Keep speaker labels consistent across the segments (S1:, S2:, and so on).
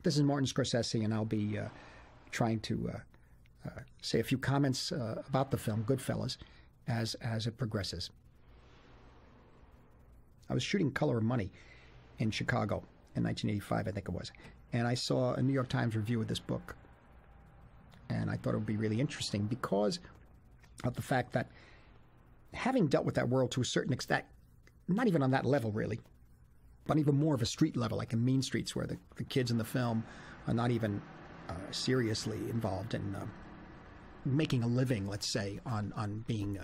S1: This is Martin Scorsese, and I'll be trying to say a few comments about the film Goodfellas as it progresses. I was shooting Color of Money in Chicago in 1985, I think it was, and I saw a New York Times review of this book, and I thought it would be really interesting because of the fact that having dealt with that world to a certain extent, not even on that level really, but even more of a street level, like in Mean Streets, where the kids in the film are not even seriously involved in making a living, let's say, on being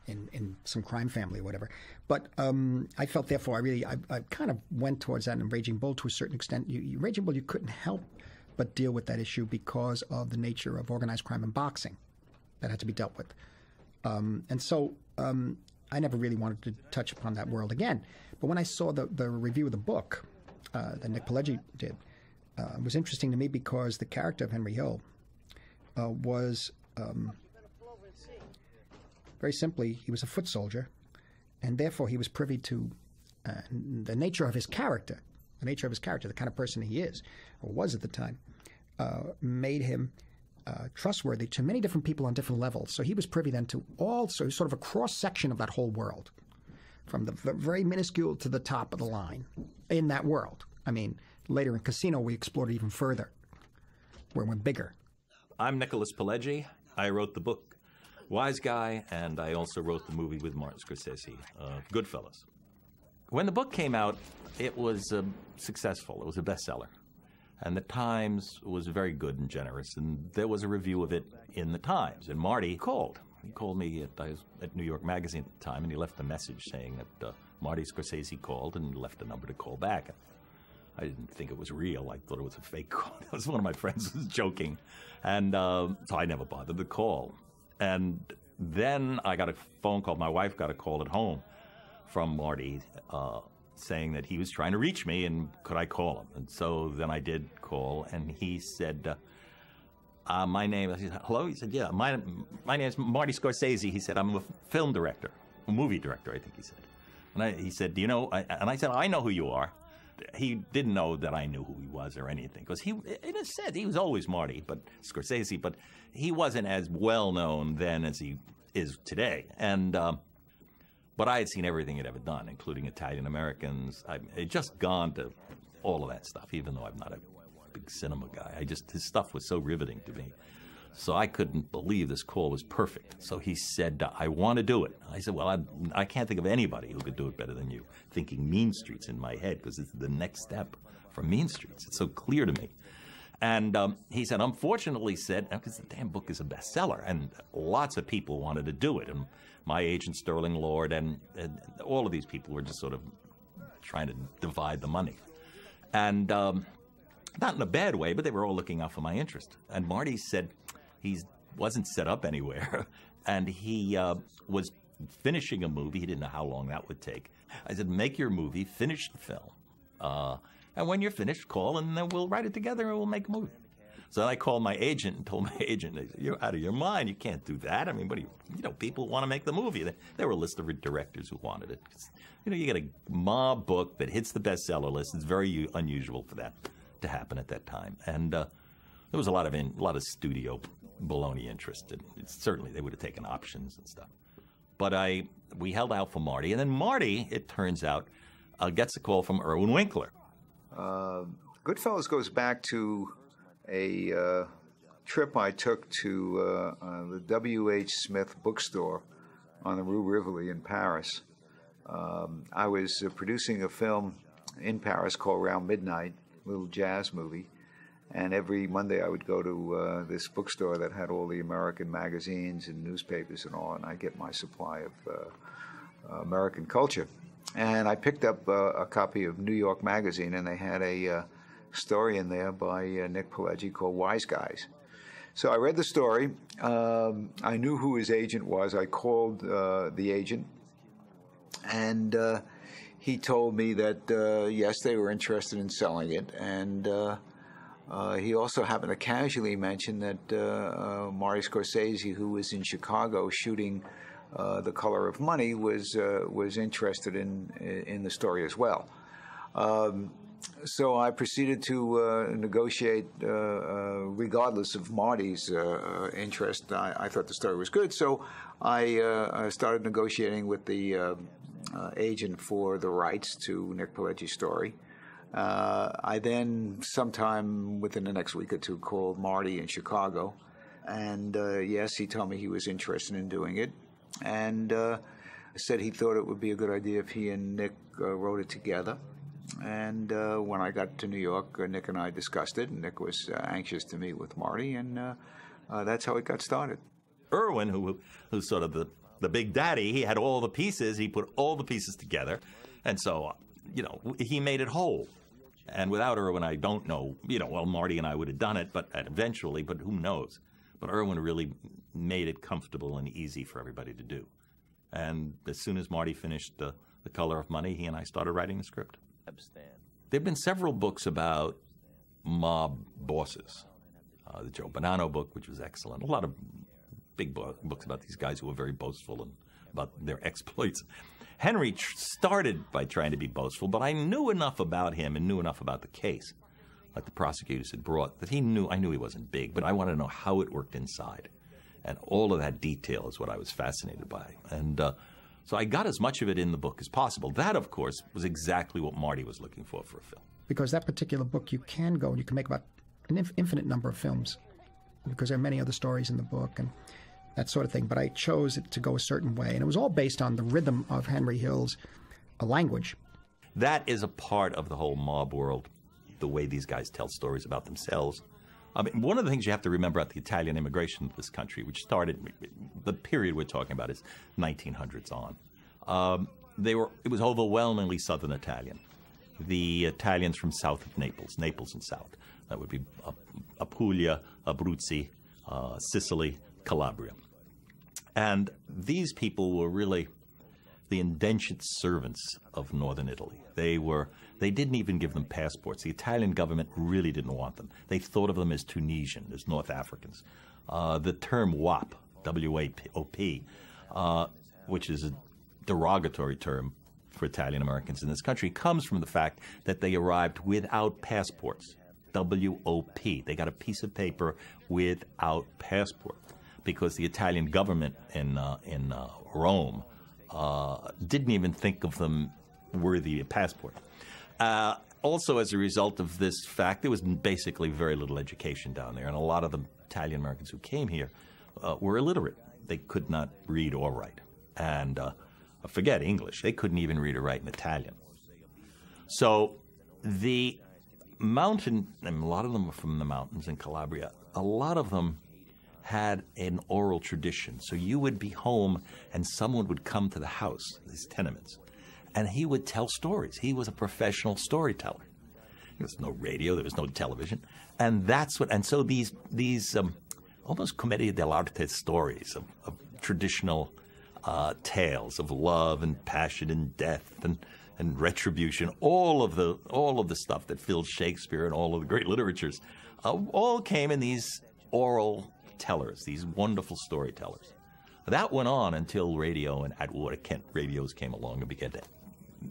S1: in some crime family or whatever. But I felt, therefore, I kind of went towards that in Raging Bull to a certain extent. Raging Bull, you couldn't help but deal with that issue because of the nature of organized crime and boxing that had to be dealt with. And so I never really wanted to touch upon that world again. But when I saw the review of the book that Nick Pileggi did, it was interesting to me because the character of Henry Hill was, very simply, he was a foot soldier, and therefore he was privy to the nature of his character, the kind of person he is, or was at the time, made him trustworthy to many different people on different levels. So he was privy then to also sort of a cross-section of that whole world, from the very minuscule to the top of the line in that world. I mean, later in Casino, we explored it even further, where it went bigger.
S2: I'm Nicholas Pileggi. I wrote the book Wise Guy, and I also wrote the movie with Martin Scorsese, Goodfellas. When the book came out, it was successful. It was a bestseller. And the Times was very good and generous, and there was a review of it in the Times. And Marty called. He called me I was at New York Magazine at the time, and he left a message saying that Marty Scorsese called and left a number to call back. I didn't think it was real. I thought it was a fake call. It was one of my friends who was joking. And so I never bothered to call. And then I got a phone call. My wife got a call at home from Marty saying that he was trying to reach me and could I call him. And so then I did call, and he said, my name, I said, hello? He said, yeah, my name is Marty Scorsese. He said, I'm a film director, a movie director, I think he said. And he said, do you know, and I said, I know who you are. He didn't know that I knew who he was or anything, because he, in a sense, he was always Marty, but Scorsese, but he wasn't as well known then as he is today. And but I had seen everything he'd ever done, including Italian Americans. I'd just gone to all of that stuff, even though I'm not a big cinema guy. His stuff was so riveting to me. So I couldn't believe this call was perfect. So he said, I want to do it. I said, well, I can't think of anybody who could do it better than you. Thinking Mean Streets in my head, because it's the next step from Mean Streets. It's so clear to me. And he said, unfortunately, because the damn book is a bestseller, and lots of people wanted to do it. And my agent, Sterling Lord, and all of these people were just sort of trying to divide the money. And not in a bad way, but they were all looking out for my interest. And Marty said he wasn't set up anywhere, and he was finishing a movie. He didn't know how long that would take. I said, make your movie, finish the film. And when you're finished, call, and then we'll write it together, and we'll make a movie. So I called my agent and told my agent, you're out of your mind. You can't do that. I mean, people want to make the movie. There were a list of directors who wanted it. You get a mob book that hits the bestseller list. It's very unusual for that to happen at that time. And there was a lot of studio baloney interest. And certainly they would have taken options and stuff. But we held out for Marty. And then Marty, it turns out, gets a call from Irwin Winkler.
S3: Goodfellas goes back to a trip I took to the W.H. Smith bookstore on the Rue Rivoli in Paris. I was producing a film in Paris called Around Midnight, a little jazz movie, and every Monday I would go to this bookstore that had all the American magazines and newspapers and all, and I get my supply of American culture. And I picked up a copy of New York Magazine, and they had a story in there by Nick Pileggi called Wise Guys. So I read the story. I knew who his agent was. I called the agent, and he told me that, yes, they were interested in selling it. And he also happened to casually mention that Marty Scorsese, who was in Chicago shooting The Color of Money, was interested in the story as well. So I proceeded to negotiate, regardless of Marty's interest. I thought the story was good, so I started negotiating with the agent for the rights to Nick Pileggi's story. I then, sometime within the next week or two, called Marty in Chicago, and yes, he told me he was interested in doing it, and said he thought it would be a good idea if he and Nick wrote it together. And when I got to New York, Nick and I discussed it, and Nick was anxious to meet with Marty, and that's how it got started.
S2: Irwin, who's sort of the big daddy, he had all the pieces, he put all the pieces together, and so, he made it whole. And without Irwin, I don't know, well, Marty and I would have done it, but eventually, but who knows? But Irwin really made it comfortable and easy for everybody to do. And as soon as Marty finished The Color of Money, he and I started writing the script. There have been several books about mob bosses. The Joe Bonanno book, which was excellent. A lot of big books about these guys who were very boastful and about their exploits. Henry started by trying to be boastful, but I knew enough about him and knew enough about the case that the prosecutors had brought that I knew he wasn't big, but I wanted to know how it worked inside. And all of that detail is what I was fascinated by. And so I got as much of it in the book as possible. That, of course, was exactly what Marty was looking for a film.
S1: Because that particular book, you can go and you can make about an infinite number of films, because there are many other stories in the book and that sort of thing. But I chose it to go a certain way, and it was all based on the rhythm of Henry Hill's language.
S2: That is a part of the whole mob world, the way these guys tell stories about themselves. I mean, one of the things you have to remember about the Italian immigration to this country, which started, the period we're talking about is 1900s on. It was overwhelmingly Southern Italian. The Italians from south of Naples and south. That would be Apulia, Abruzzi, Sicily, Calabria. And these people were really the indentured servants of northern Italy. They didn't even give them passports. The Italian government really didn't want them. They thought of them as Tunisian, as North Africans. The term WAP, W-A-P, which is a derogatory term for Italian Americans in this country, comes from the fact that they arrived without passports. W-O-P. They got a piece of paper without passport because the Italian government in Rome didn't even think of them worthy of passport. Also, as a result of this fact, there was basically very little education down there, and a lot of the Italian Americans who came here were illiterate. They could not read or write, and forget English. They couldn't even read or write in Italian. So the mountain, and a lot of them were from the mountains in Calabria, a lot of them had an oral tradition. So you would be home and someone would come to the house, these tenements, and he would tell stories. He was a professional storyteller. There was no radio, there was no television. And so these almost commedia dell'arte stories of traditional tales of love and passion and death and retribution, all of the stuff that filled Shakespeare and all of the great literatures, all came in these oral tellers, these wonderful storytellers. That went on until radio and Atwater Kent radios came along and began to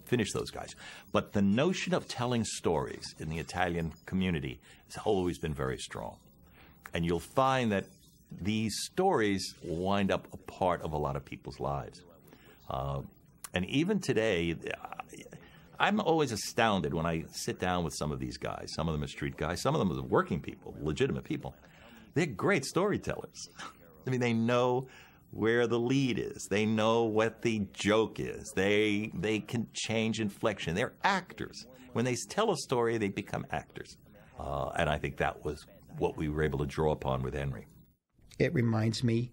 S2: finish those guys. But the notion of telling stories in the Italian community has always been very strong. And you'll find that these stories wind up a part of a lot of people's lives. And even today, I'm always astounded when I sit down with some of these guys. Some of them are street guys, some of them are working people, legitimate people. They're great storytellers. I mean, they know where the lead is. They know what the joke is. They can change inflection. They're actors. When they tell a story, they become actors. And I think that was what we were able to draw upon with Henry.
S1: It reminds me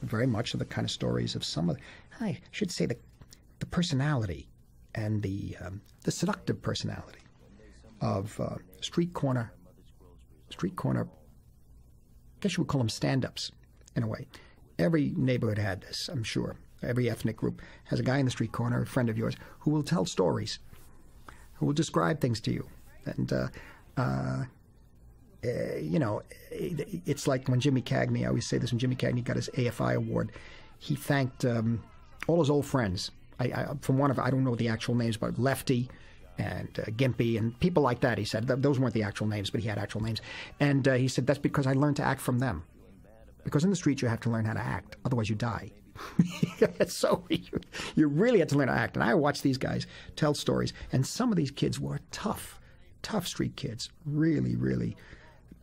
S1: very much of the kind of stories of some of, I should say, the personality and the seductive personality of street corner, I guess you would call them stand-ups in a way. Every neighborhood had this, I'm sure. Every ethnic group has a guy in the street corner, a friend of yours, who will tell stories, who will describe things to you. And, it's like when Jimmy Cagney, I always say this, when Jimmy Cagney got his AFI award, he thanked all his old friends. From one of, I don't know the actual names, but Lefty, and Gimpy and people like that. He said those weren't the actual names, but he had actual names. And he said, that's because I learned to act from them. Because in the street you have to learn how to act, otherwise you die. So you really had to learn to act. And I watched these guys tell stories, and some of these kids were tough street kids, really, really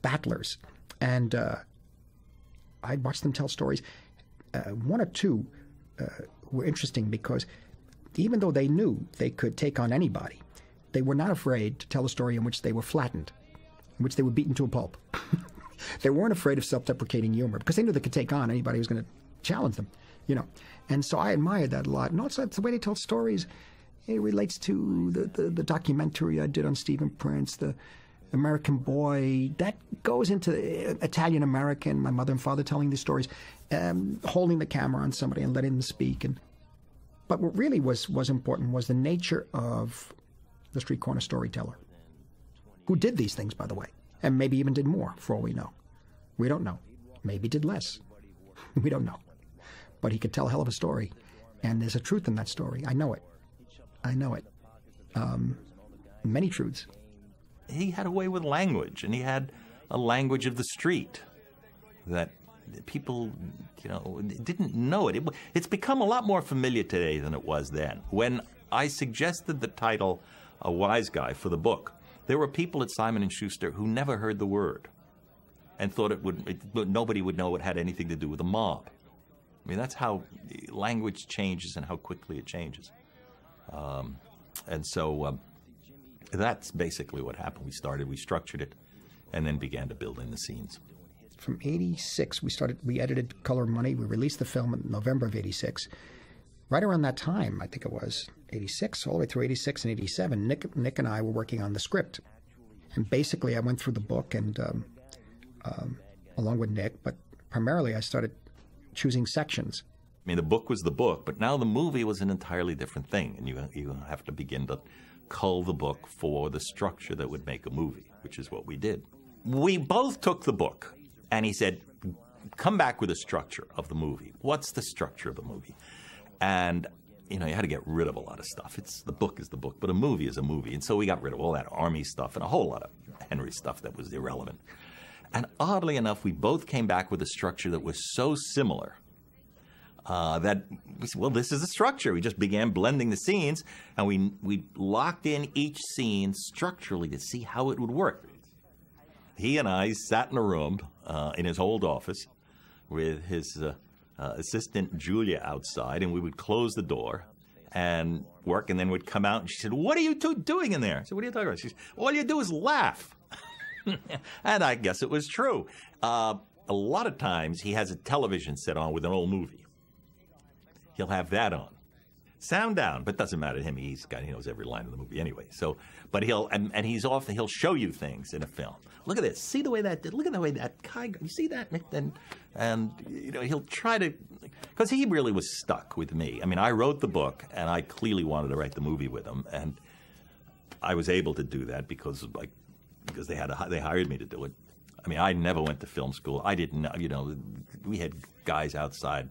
S1: battlers. And I watched them tell stories. One or two were interesting because even though they knew they could take on anybody, they were not afraid to tell a story in which they were flattened, in which they were beaten to a pulp. They weren't afraid of self-deprecating humor because they knew they could take on anybody who was going to challenge them, you know. And so I admired that a lot. And also it's the way they tell stories. It relates to the documentary I did on Stephen Prince, the American Boy. That goes into Italian-American, my mother and father telling these stories, holding the camera on somebody and letting them speak. But what really was important was the nature of the street corner storyteller, who did these things, by the way, and maybe even did more, for all we know. We don't know. Maybe did less. We don't know. But he could tell a hell of a story, and there's a truth in that story. I know it. I know it. Many truths.
S2: He had a way with language, and he had a language of the street that people, you know, didn't know it. It's become a lot more familiar today than it was then. When I suggested the title, A Wise Guy, for the book, there were people at Simon & Schuster who never heard the word and thought nobody would know it had anything to do with a mob. I mean, that's how language changes and how quickly it changes. And so that's basically what happened. We structured it, and then began to build in the scenes.
S1: From 86, we edited Color Money. We released the film in November of 86. Right around that time, I think it was 86, all the way through 86 and 87, Nick and I were working on the script. And basically, I went through the book and along with Nick, but primarily I started choosing sections.
S2: I mean, the book was the book, but now the movie was an entirely different thing, and you have to begin to cull the book for the structure that would make a movie, which is what we did. We both took the book, and he said, come back with a structure of the movie. What's the structure of the movie? And, you know, you had to get rid of a lot of stuff. The book is the book, but a movie is a movie. And so we got rid of all that Army stuff and a whole lot of Henry stuff that was irrelevant. And oddly enough, we both came back with a structure that was so similar that we said, well, this is a structure. We just began blending the scenes, and we locked in each scene structurally to see how it would work. He and I sat in a room in his old office with his assistant Julia outside, and we would close the door and work, and then we'd come out, and she said, what are you two doing in there? I said, what are you talking about? She said, all you do is laugh. And I guess it was true. A lot of times he has a television set on with an old movie. He'll have that on. Sound down, but doesn't matter to him. He knows every line of the movie anyway. So, but he'll show you things in a film. Look at this. See the way that did. Look at the way that guy. You see that? And you know, he'll try to, because he really was stuck with me. I mean, I wrote the book, and I clearly wanted to write the movie with him, and I was able to do that because they hired me to do it. I mean, I never went to film school. I didn't know. You know, we had guys outside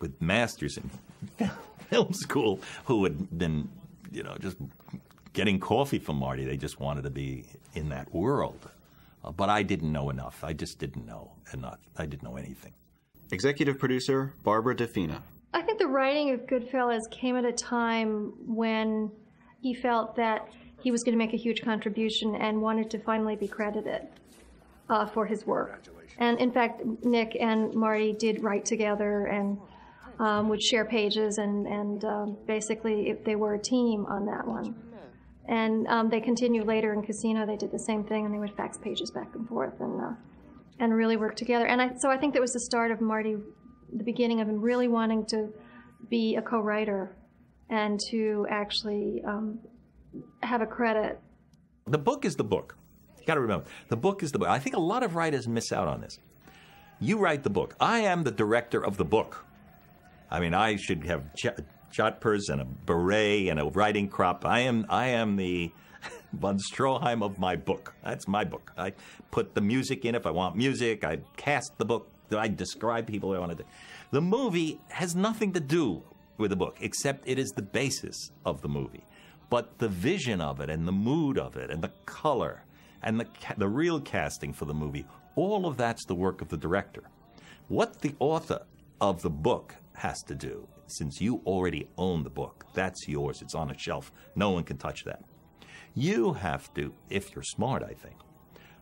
S2: with masters in film school who had been, you know, just getting coffee from Marty. They just wanted to be in that world. But I didn't know enough. I just didn't know enough. I didn't know anything.
S4: Executive producer Barbara DeFina.
S5: I think the writing of Goodfellas came at a time when he felt that he was going to make a huge contribution and wanted to finally be credited for his work. And in fact, Nick and Marty did write together and would share pages, and basically they were a team on that one. And they continued later in Casino. They did the same thing, and they would fax pages back and forth and really work together. And so I think that was the start of Marty, the beginning of him really wanting to be a co-writer and to actually have a credit.
S2: The book is the book. You got to remember, the book is the book. I think a lot of writers miss out on this. You write the book. I am the director of the book. I mean, I should have chotpers and a beret and a riding crop. I am the von Stroheim of my book. That's my book. I put the music in if I want music. I cast the book. I describe people I want to do. The movie has nothing to do with the book, except it is the basis of the movie. But the vision of it and the mood of it and the color and the real casting for the movie, all of that's the work of the director. What the author of the book has to do, since you already own the book, that's yours, it's on a shelf, no one can touch that. You have to, if you're smart, I think,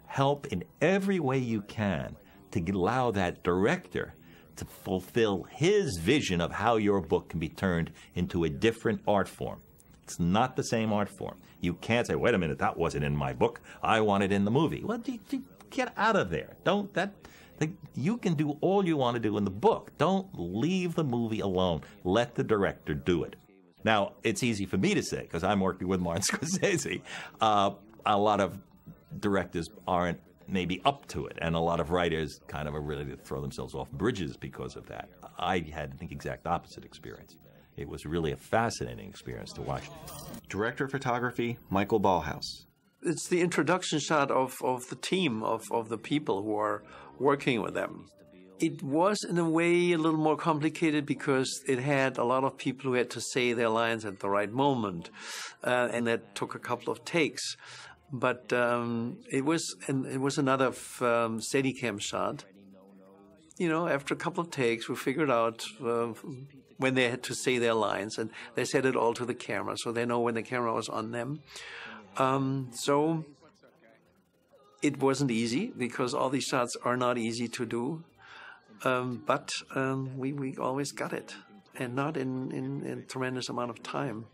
S2: help in every way you can to allow that director to fulfill his vision of how your book can be turned into a different art form. It's not the same art form. You can't say, wait a minute, that wasn't in my book, I want it in the movie. Well, get out of there. You can do all you want to do in the book. Don't leave the movie alone. Let the director do it. Now, it's easy for me to say, because I'm working with Martin Scorsese. A lot of directors aren't maybe up to it, and a lot of writers kind of are ready to throw themselves off bridges because of that. I had the exact opposite experience. It was really a fascinating experience to watch.
S4: Director of photography, Michael Ballhaus.
S6: It's the introduction shot of the team, of the people who are working with them. It was, in a way, a little more complicated because it had a lot of people who had to say their lines at the right moment, and that took a couple of takes. But it was another Steadicam shot. You know, after a couple of takes, we figured out when they had to say their lines, and they said it all to the camera, so they know when the camera was on them. So it wasn't easy because all these shots are not easy to do, but we always got it, and not in a tremendous amount of time.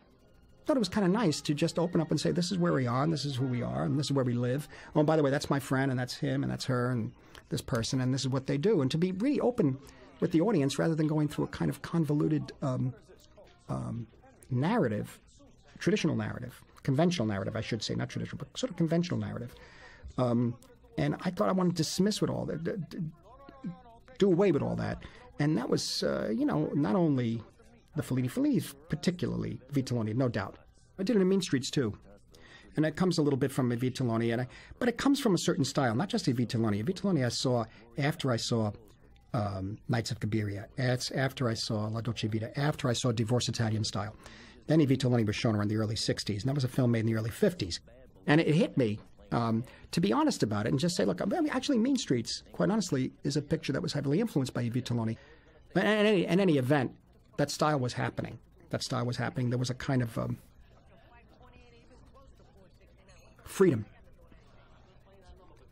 S1: I thought it was kind of nice to just open up and say, this is where we are, and this is who we are, and this is where we live. Oh, and by the way, that's my friend, and that's him, and that's her, and this person, and this is what they do. And to be really open with the audience rather than going through a kind of convoluted narrative, traditional narrative, conventional narrative, I should say, not traditional, but sort of conventional narrative. And I thought I wanted to dismiss with all that, do away with all that. And that was, not only the Fellini's particularly Vitelloni, no doubt. I did it in Mean Streets too, and it comes a little bit from a Vitelloni, but it comes from a certain style, not just a Vitelloni. A Vitelloni I saw after I saw Nights of Cabiria, after I saw La Dolce Vita, after I saw Divorce Italian Style. Then Vitelloni was shown around the early 60s, and that was a film made in the early 50s. And it hit me to be honest about it and just say, look, actually Mean Streets, quite honestly, is a picture that was heavily influenced by Vitelloni. But in any event, that style was happening. There was a kind of freedom.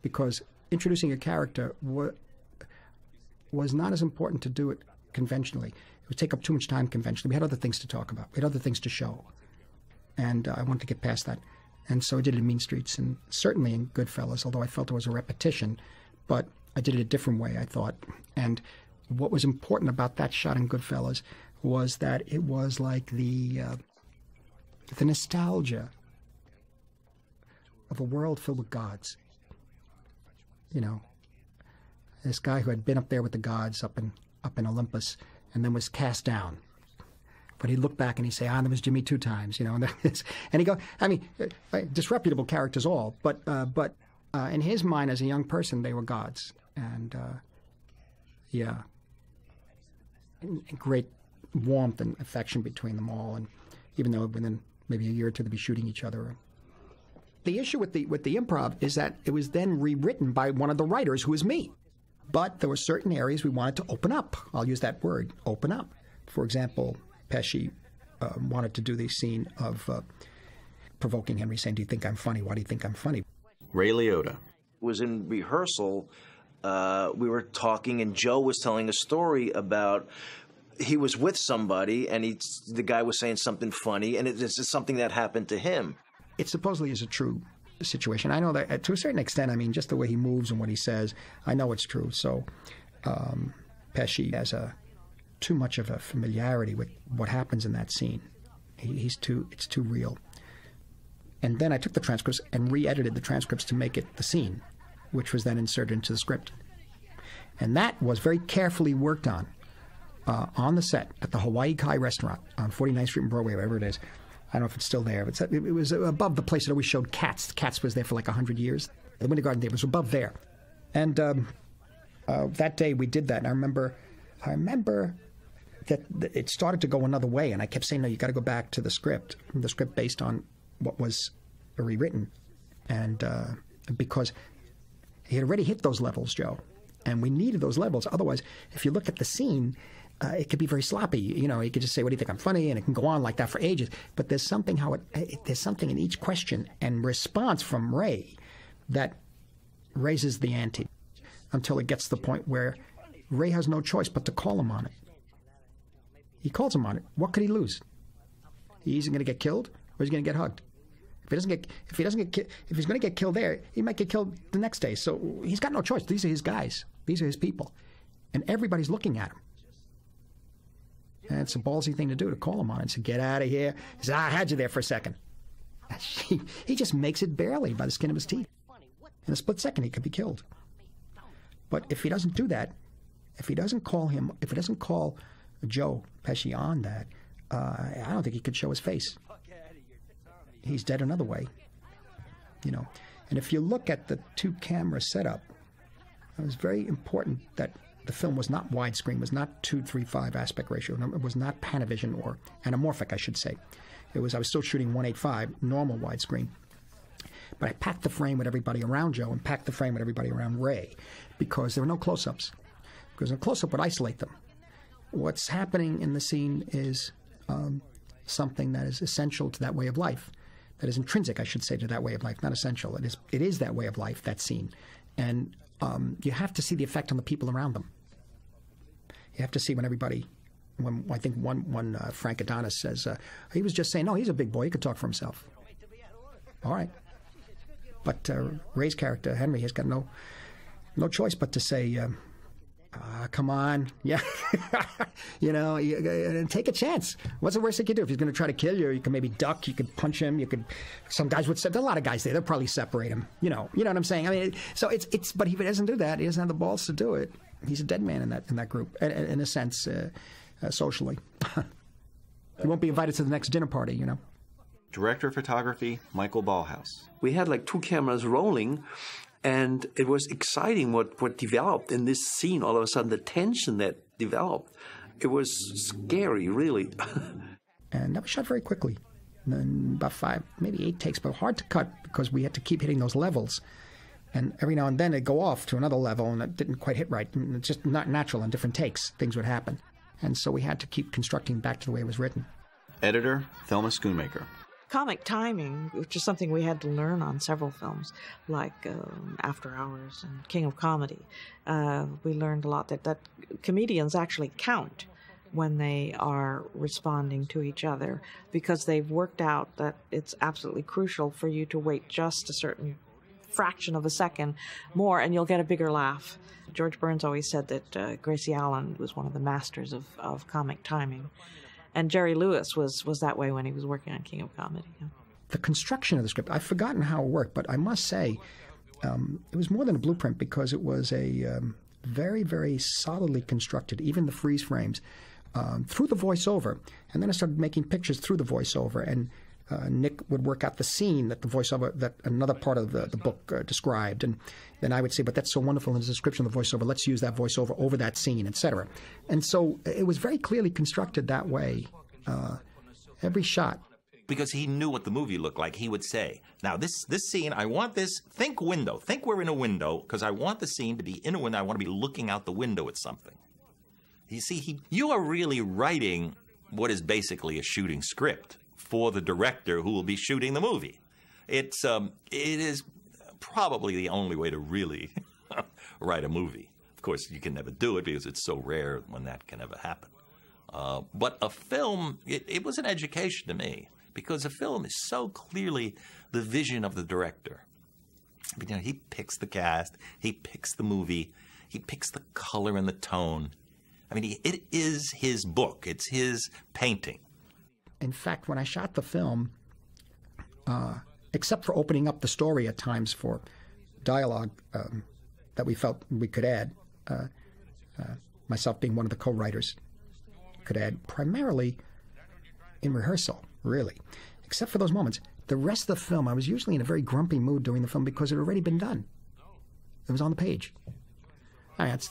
S1: Because introducing a character was not as important to do it conventionally. It would take up too much time conventionally. We had other things to talk about. We had other things to show. And I wanted to get past that. And so I did it in Mean Streets, and certainly in Goodfellas, although I felt it was a repetition. But I did it a different way, I thought. And what was important about that shot in Goodfellas was that it was like the nostalgia of a world filled with gods. You know, this guy who had been up there with the gods up in Olympus and then was cast down. But he'd look back and he'd say, there was Jimmy 2 times, you know. And he'd go, disreputable characters all, but in his mind as a young person, they were gods. And, and great warmth and affection between them all. And even though within maybe a year or two they'd be shooting each other. The issue with the improv is that it was then rewritten by one of the writers, who was me. But there were certain areas we wanted to open up. I'll use that word, open up. For example, Pesci wanted to do the scene of provoking Henry, saying, do you think I'm funny? Why do you think I'm funny?
S4: Ray Liotta.
S7: Was in rehearsal, we were talking, and Joe was telling a story about he was with somebody, and the guy was saying something funny, and it's something that happened to him.
S1: It supposedly is a true situation. I know that to a certain extent, just the way he moves and what he says, I know it's true. So Pesci has too much of a familiarity with what happens in that scene. It's too real. And then I took the transcripts and re-edited the transcripts to make it the scene, which was then inserted into the script. And that was very carefully worked on the set at the Hawaii Kai restaurant on 49th Street and Broadway, wherever it is. I don't know if it's still there, but it was above the place that always showed Cats. Cats was there for like 100 years. The Winter Garden Theater was above there. And that day we did that, and I remember that it started to go another way, and I kept saying, no, you got to go back to the script based on what was rewritten, and because he had already hit those levels, Joe, and we needed those levels. Otherwise, if you look at the scene, it could be very sloppy. You know, you could just say, "What do you think? I'm funny," and it can go on like that for ages. But there's something there's something in each question and response from Ray that raises the ante until it gets to the point where Ray has no choice but to call him on it. He calls him on it. What could he lose? He's going to get killed, or he's going to get hugged. If he's going to get killed there, he might get killed the next day. So he's got no choice. These are his guys. These are his people, and everybody's looking at him. And it's a ballsy thing to do, to call him on it and say, "Get out of here." He says, "I had you there for a second." He just makes it barely by the skin of his teeth. In a split second, he could be killed. But if he doesn't do that, if he doesn't call Joe Pesci on that, I don't think he could show his face. He's dead another way, you know. And if you look at the two-camera setup, it was very important that the film was not widescreen, was not 2:3:5 aspect ratio. It was not Panavision or anamorphic, I should say. I was still shooting 1:8:5, normal widescreen. But I packed the frame with everybody around Joe and packed the frame with everybody around Ray because there were no close-ups. Because a close-up would isolate them. What's happening in the scene is something that is essential to that way of life. That is intrinsic, I should say, to that way of life, not essential. It is that way of life, that scene. And you have to see the effect on the people around them. You have to see when I think one Frank Adonis says, he was just saying, "No, he's a big boy, he could talk for himself." All right. But Ray's character, Henry, has got no choice but to say, "Come on, yeah, you know, and take a chance. What's the worst he could do? If he's going to try to kill you, you can maybe duck, you could punch him, some guys would, there's a lot of guys there, they'll probably separate him, you know what I'm saying? I mean, so but if he doesn't do that, he doesn't have the balls to do it. He's a dead man in that group, in a sense, socially. He won't be invited to the next dinner party, you know.
S4: Director of Photography, Michael Ballhaus.
S6: We had like 2 cameras rolling, and it was exciting what developed in this scene. All of a sudden, the tension that developed, it was scary, really.
S1: And that was shot very quickly. And then about 5, maybe 8 takes, but hard to cut because we had to keep hitting those levels. And every now and then it'd go off to another level, and it didn't quite hit right. And it's just not natural. In different takes, things would happen. And so we had to keep constructing back to the way it was written.
S4: Editor, Thelma Schoonmaker.
S8: Comic timing, which is something we had to learn on several films, like After Hours and King of Comedy. We learned a lot that comedians actually count when they are responding to each other, because they've worked out that it's absolutely crucial for you to wait just a certain fraction of a second more and you'll get a bigger laugh. George Burns always said that Gracie Allen was one of the masters of comic timing. And Jerry Lewis was that way when he was working on King of Comedy. Yeah.
S1: The construction of the script, I've forgotten how it worked, but I must say it was more than a blueprint because it was a very, very solidly constructed, even the freeze frames, through the voiceover. And then I started making pictures through the voiceover, and Nick would work out the scene that the voiceover, that another part of the book described. And then I would say, but that's so wonderful in the description of the voiceover, let's use that voiceover over that scene, etc. And so it was very clearly constructed that way, every shot.
S2: Because he knew what the movie looked like, he would say, now this scene, I want this, think window, think we're in a window, because I want the scene to be in a window, I want to be looking out the window at something. You see, you are really writing what is basically a shooting script for the director who will be shooting the movie. It is probably the only way to really write a movie. Of course, you can never do it because it's so rare when that can ever happen. But a film, it was an education to me, because a film is so clearly the vision of the director. But, you know, he picks the cast, he picks the movie, he picks the color and the tone. I mean, it is his book, it's his painting.
S1: In fact, when I shot the film, except for opening up the story at times for dialogue that we felt we could add, myself being one of the co-writers, could add primarily in rehearsal, really. Except for those moments. The rest of the film, I was usually in a very grumpy mood during the film because it had already been done. It was on the page. I mean, it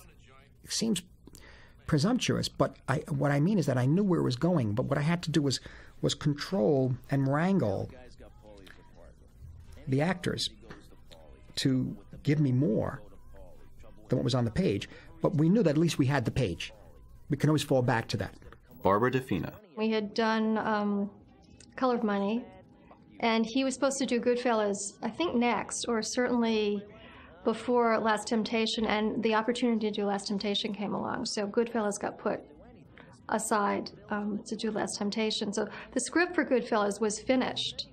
S1: seems presumptuous, but what I mean is that I knew where it was going, but what I had to do was control and wrangle the actors to give me more than what was on the page, but we knew that at least we had the page. We can always fall back to that.
S4: Barbara DeFina.
S5: We had done Color of Money, and he was supposed to do Goodfellas, I think next, or certainly before Last Temptation, and the opportunity to do Last Temptation came along, so Goodfellas got put aside to do Last Temptation. So the script for Goodfellas was finished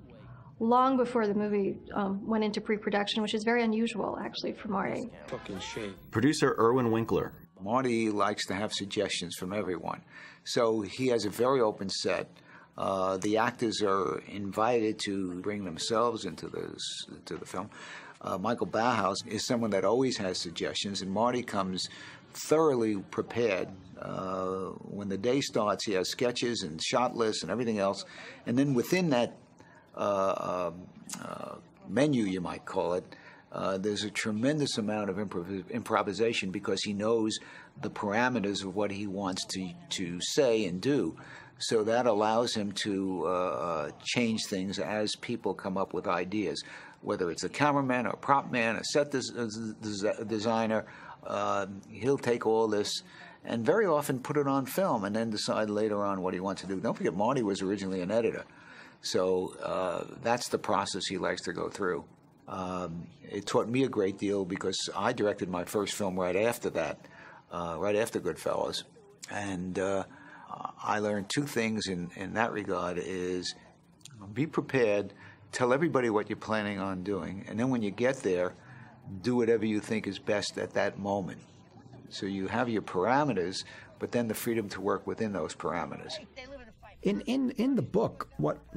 S5: long before the movie went into pre-production, which is very unusual, actually, for Marty.
S6: Fucking shame.
S4: Producer Irwin Winkler.
S3: Marty likes to have suggestions from everyone. So he has a very open set. The actors are invited to bring themselves into the film. Michael Bauhaus is someone that always has suggestions, and Marty comes thoroughly prepared. When the day starts, he has sketches and shot lists and everything else. And then within that menu, you might call it, there's a tremendous amount of improvisation because he knows the parameters of what he wants to say and do. So that allows him to change things as people come up with ideas, whether it's a cameraman or a prop man, a set designer. He'll take all this and very often put it on film and then decide later on what he wants to do. Don't forget, Marty was originally an editor. So that's the process he likes to go through. It taught me a great deal because I directed my first film right after that, right after Goodfellas. And I learned two things in that regard is be prepared, tell everybody what you're planning on doing, and then when you get there, do whatever you think is best at that moment. So you have your parameters, but then the freedom to work within those parameters.
S1: In the book,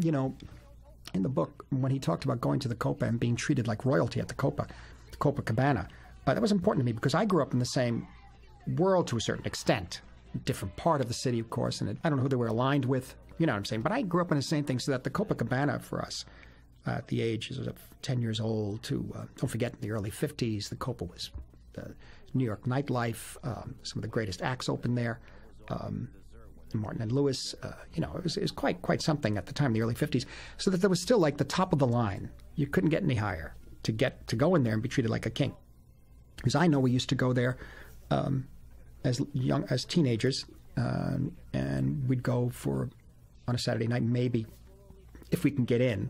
S1: in the book, when he talked about going to the Copa and being treated like royalty at the Copacabana, that was important to me because I grew up in the same world to a certain extent. Different part of the city, of course, and I don't know who they were aligned with, you know what I'm saying, but I grew up in the same thing, so that the Copacabana for us, at the age of 10 years old to, don't forget, in the early 50s, the Copa was New York nightlife, some of the greatest acts opened there, Martin and Lewis, it was quite something at the time, the early 50s, so that there was still like the top of the line. You couldn't get any higher to go in there and be treated like a king. Because I know we used to go there as teenagers, and we'd go on a Saturday night, maybe if we can get in,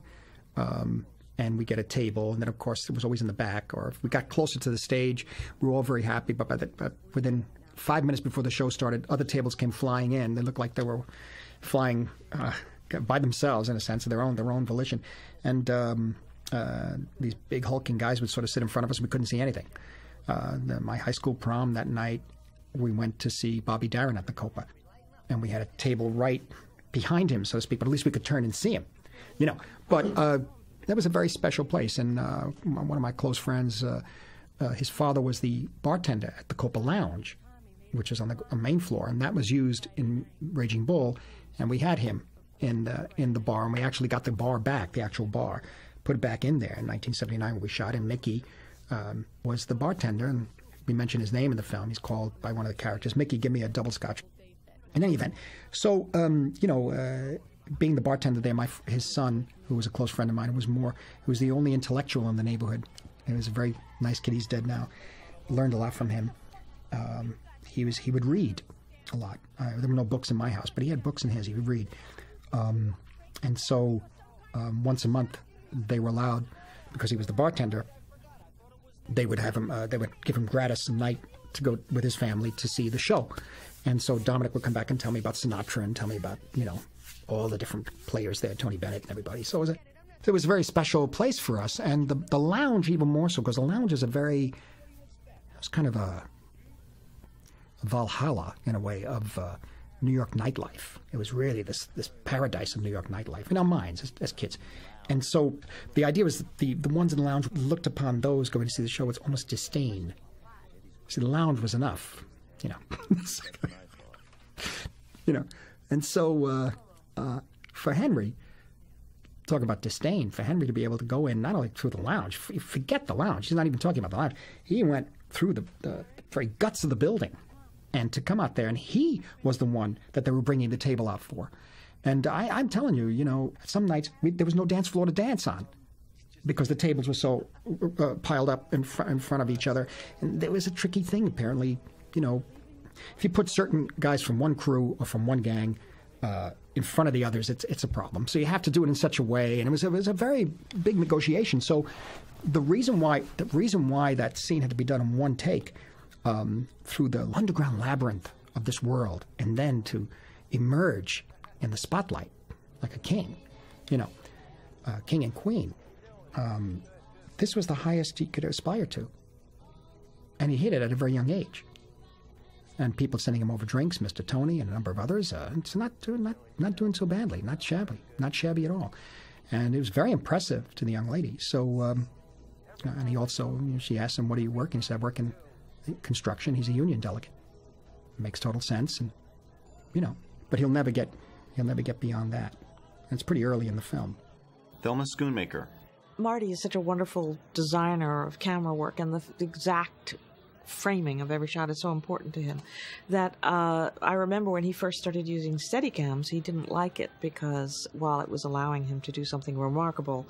S1: and we get a table, and then of course it was always in the back, or if we got closer to the stage, we were all very happy, but within 5 minutes before the show started, other tables came flying in. They looked like they were flying by themselves, in a sense, of their own volition. And these big hulking guys would sort of sit in front of us, and we couldn't see anything. My high school prom that night, we went to see Bobby Darin at the Copa, and we had a table right behind him, so to speak, but at least we could turn and see him, But that was a very special place, and one of my close friends, his father was the bartender at the Copa Lounge, which was on the main floor, and that was used in Raging Bull, and we had him in the bar, and we actually got the bar back, the actual bar, put it back in there in 1979 when we shot him. Mickey was the bartender, and we mentioned his name in the film. He's called by one of the characters, Mickey, give me a double scotch. In any event, so, being the bartender there, his son, who was a close friend of mine, he was the only intellectual in the neighborhood. He was a very nice kid. He's dead now. Learned a lot from him. He would read a lot. There were no books in my house, but he had books in his. He would read. And so once a month, they were allowed, because he was the bartender, they would have him. They would give him gratis a night to go with his family to see the show. And so Dominic would come back and tell me about Sinatra and tell me about, all the different players there, Tony Bennett and everybody. So it was a very special place for us. And the lounge even more so, because the lounge is it was kind of a Valhalla, in a way, of New York nightlife. It was really this paradise of New York nightlife in our minds as kids. And so the idea was that the ones in the lounge looked upon those going to see the show with almost disdain. See, the lounge was enough, And so for Henry, talk about disdain, for Henry to be able to go in not only through the lounge, forget the lounge, he's not even talking about the lounge, he went through the very guts of the building, and to come out there, and he was the one that they were bringing the table out for. And I'm telling you, some nights there was no dance floor to dance on. because the tables were so piled up in front of each other. And there was a tricky thing, apparently, you know, if you put certain guys from one crew or from one gang in front of the others, it's a problem. So you have to do it in such a way, and it was a very big negotiation. So the reason why that scene had to be done in one take, through the underground labyrinth of this world, and then to emerge in the spotlight like a king, you know, king and queen. This was the highest he could aspire to, and he hit it at a very young age. And people sending him over drinks, Mr. Tony and a number of others. It's not doing so badly, not shabby at all. And it was very impressive to the young lady. So, and he also, she asked him, "What do you work in?" He said, "I work in construction." He's a union delegate. It makes total sense, and you know, but he'll never get beyond that. And it's pretty early in the film.
S4: Thelma Schoonmaker.
S8: Marty is such a wonderful designer of camera work, and the exact framing of every shot is so important to him that I remember when he first started using Steadicams, he didn't like it because while it was allowing him to do something remarkable,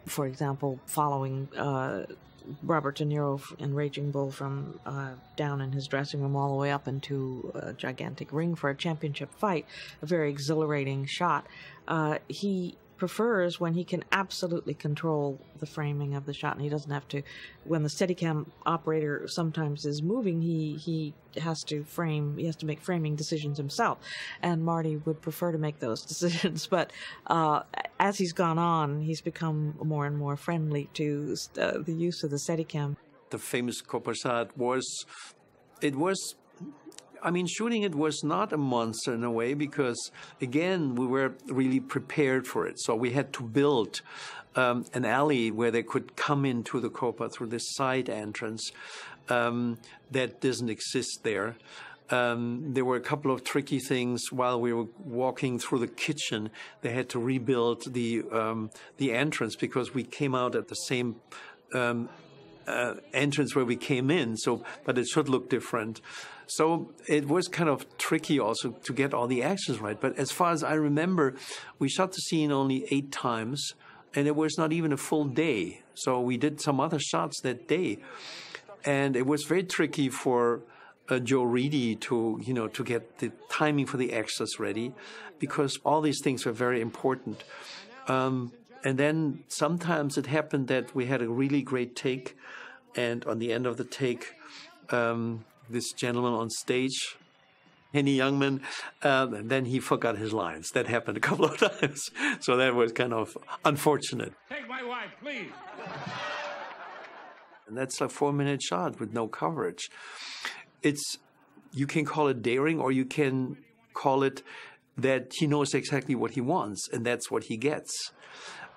S8: for example, following Robert De Niro in Raging Bull from down in his dressing room all the way up into a gigantic ring for a championship fight, a very exhilarating shot, he prefers when he can absolutely control the framing of the shot, and he doesn't have to, when the Steadicam operator sometimes is moving, he has to make framing decisions himself, and Marty would prefer to make those decisions, but as he's gone on, he's become more and more friendly to the use of the Steadicam.
S6: The famous Corposat shooting it was not a monster in a way because, again, we were really prepared for it. So we had to build an alley where they could come into the Copa through this side entrance that doesn't exist there. There were a couple of tricky things while we were walking through the kitchen. They had to rebuild the entrance because we came out at the same entrance where we came in. But it should look different. So it was kind of tricky also to get all the actions right. But as far as I remember, we shot the scene only 8 times, and it was not even a full day. So we did some other shots that day. And it was very tricky for Joe Reedy to get the timing for the extras ready, because all these things were very important. And then sometimes it happened that we had a really great take, and on the end of the take, this gentleman on stage, Henny Youngman, and then he forgot his lines. That happened a couple of times. So that was kind of unfortunate.
S9: Take my wife, please.
S6: And that's a 4-minute shot with no coverage. You can call it daring, or you can call it that he knows exactly what he wants, and that's what he gets.